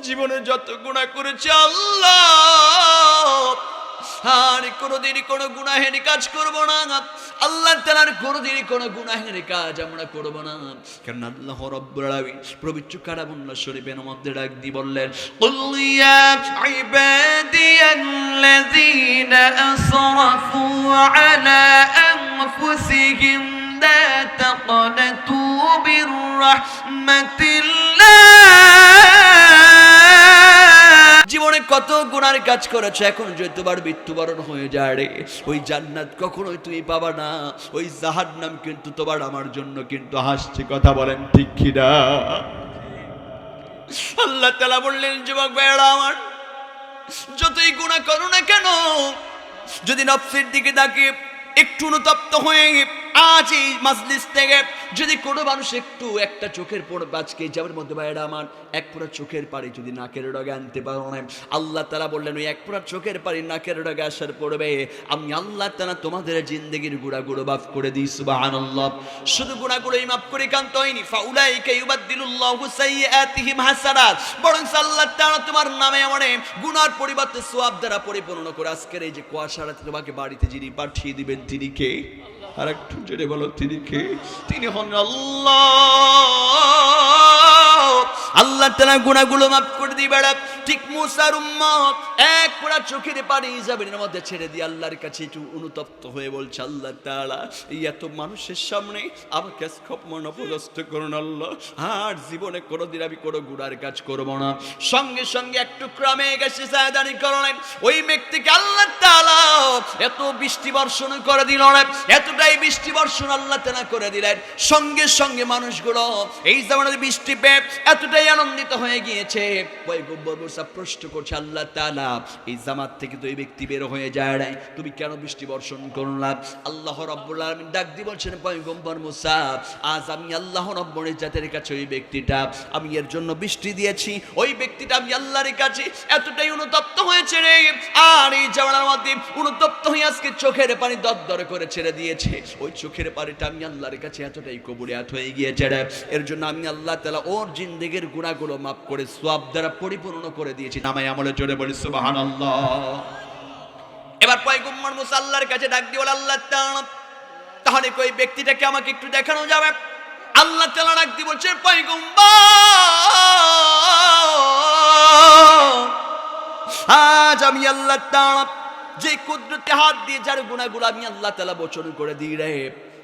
জীবনে যত গুনাহ করেছে আল্লাহ আর কোনোদিন কোনো গুনাহের কাজ করব না। আল্লাহ তাআলার কোনোদিন কোনো গুনাহের কাজ আমরা করব না, কারণ আল্লাহ রাব্বুল আলামিন পবিত্র কালামুল্লাহ শরীফের মধ্যে ডাক দিয়ে বললেন, কুল ইয়া ইবাদিয়াল্লাযীনা আসরাফু আলা আনফুসিহিম লা তাকনাতু মির রাহমাতিল্লাহ। জীবনে কত গুনার কাজ করেছো, এখন যদি তোমার মৃত্যুবরণ হয়ে যায় রে, ওই জান্নাত কখনোই তুমি পাবা না, ওই জাহান্নাম কিন্তু তোমার আমার জন্য কিন্তু হাসছে। কথা বলেন ঠিক কি না? আল্লাহ তাআলা বললেন, যুবক ভাইরা আমার, যতই গুনাহ করো না কেন, যদি নফসের দিকে তাকিয়ে একটু অনুতপ্ত হয়ে আজ এই মাজলিস থেকে যদি কোনো মানুষ একটু একটা চোখের পড়ে আজকে যাবের মধ্যে ভাইরা আমার এক ফোঁটা চোখের পানি যদি নাকের ডগে আনতে পারো না, আল্লাহ তাআলা বললেন ওই এক ফোঁটা চোখের পানি নাকের ডগে আসার পড়বে আমি আল্লাহ তাআলা তোমাদের জিন্দেগির গুনাহগুলো মাফ করে দিই। সুবহানাল্লাহ। শুধু গুনাহগুলোই মাফ করে কান্ত হয়নি, ফাউলাইকা ইউবাদদিলুল্লাহু সাইয়্যাতিহিম হাসানাত, বরং আল্লাহ তাআলা তোমার নামে মানে গুনার পরিবর্তে সওয়াব দ্বারা পরিপূর্ণ করে আজকের এই যে কুয়াশারাতে তোমাকে বাড়িতে যিনি পাঠিয়ে দিবেন তিনি কে? আর একটু জোরে বলো তিনি কে? তিনি হন আল্লাহ। আল্লাহ তাআলা গুনাহগুলো মাফ করে দিবেন। ঠিক মুসার উম্মত এক ফোঁটা চোখের পানি জামিনের মধ্যে ছেড়ে দিয়ে আল্লাহর কাছে একটু অনুতপ্ত হয়ে বলছে আল্লাহ তাআলা এই এত মানুষের সামনে আমাকে ক্ষমা অপদস্থ করুন আল্লাহ, আর জীবনে কোনোদিন আমি কোনো গুনার কাজ করব না। সঙ্গে সঙ্গে একটু ক্রমে গেছে সায়দানি করলেন ওই ব্যক্তিকে আল্লাহ তাআলা এত বৃষ্টি বর্ষণ করে দিল না, এতটাই বৃষ্টি বর্ষণ আল্লাহ তাআলা করে দিলেন, সঙ্গে সঙ্গে মানুষগুলো এই জামানার বৃষ্টি পেয়ে এতটাই আনন্দিত হয়ে গিয়েছে। পয়গম্বর মুসা প্রশ্ন করছে আল্লাহ তাআলা এই জামাত থেকে তো এই ব্যক্তি বের হয়ে যায় নাই, তুমি কেন বৃষ্টি বর্ষণ করলা? আল্লাহ রাব্বুল আলামিন ডাক দিয়ে বলছেন পয়গম্বর মুসা আজ আমি আল্লাহ রাব্বুল ইজ্জাতের কাছে ওই ব্যক্তিটা আমি এর জন্য বৃষ্টি দিয়েছি, ওই ব্যক্তিটা আমি আল্লাহর কাছে এতটাই অনুতপ্ত হয়েছে রে, আর এই জামানার মধ্যে অনুতপ্ত হয়ে আজকে চোখের পানি দরদর করে ছেড়ে দিয়েছে, ওই চোখের পানিটা আমি আল্লাহর কাছে এতটাই কবুলিয়াত হয়ে গিয়েছে রে, এর জন্য আমি আল্লাহ তাআলা ওর জিন্দেগির গুনাহগুলো মাফ করে সওয়াব দ্বারা পরিপূর্ণ করে দিয়েছি। নামাই আমলে জোরে বলি সুবহানাল্লাহ। এবার পয়গম্বর মুসা আল্লাহর কাছে ডাক দিয়ে বলে আল্লাহ তাআলা তাহলে কই ব্যক্তিটাকে আমাকে একটু দেখানো যাবে? আল্লাহ তাআলা ডাক দিয়ে বলছেন পয়গম্বর আজ আমি আল্লাহ তাআলা যে কুদরতে হাত দিয়ে যার গুনাহগুলো আমি আল্লাহ তাআলা বচন করে দিই রে,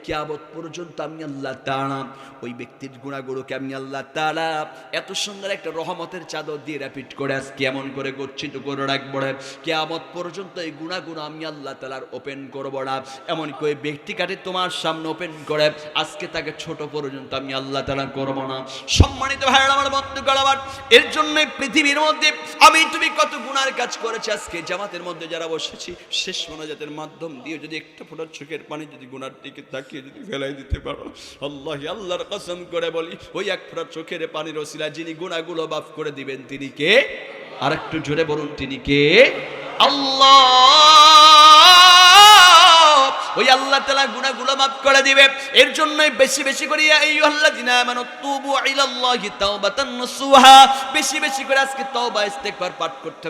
কিয়ামত পর্যন্ত আমি আল্লাহ তাআলা ওই ব্যক্তির গুনাহগুলোকে আমি আল্লাহ তাআলা এত সুন্দর একটা রহমতের চাদর দিয়ে র্যাপিড করে আজকে এমন করে গচ্ছিত করে রাখবো রে, কিয়ামত পর্যন্ত এই গুনাহগুলো আমি আল্লাহ তাআলার ওপেন করবো না, এমন করে ব্যক্তি কাটে তোমার সামনে ওপেন করে আজকে তাকে ছোট পর্যন্ত আমি আল্লাহ তাআলা করবো না। সম্মানিত ভাইরা আমার বন্ধু গলাবার এর জন্য পৃথিবীর মধ্যে আমি তুমি কত গুনার কাজ করেছি, আজকে জামাতের মধ্যে যারা বসেছি শেষ মোনাজাতের মাধ্যম দিয়ে যদি একটা ফোঁটা চোখের পানি যদি গুনার দিকে তাকিয়ে যদি ফেলাই দিতে পারো, আল্লাহ আল্লাহর কসম করে বলি ওই এক ফোঁটা চোখের পানির ওসিলা যিনি গুনাহগুলো মাফ করে দিবেন তিনি কে? আর একটু জোরে বলুন তিনি কে? আল্লাহ। ওই আল্লাহ তাআলা গুনাহগুলো মাফ করে দিবে, এর জন্যই বেশি বেশি করে ইয়া আইয়ুহাল্লাযিনা আমানু তুবু ইলাল্লাহি তাওবাতান নাসুহা, বেশি বেশি করে আজকে তওবা ইস্তেগফার পাঠ করতে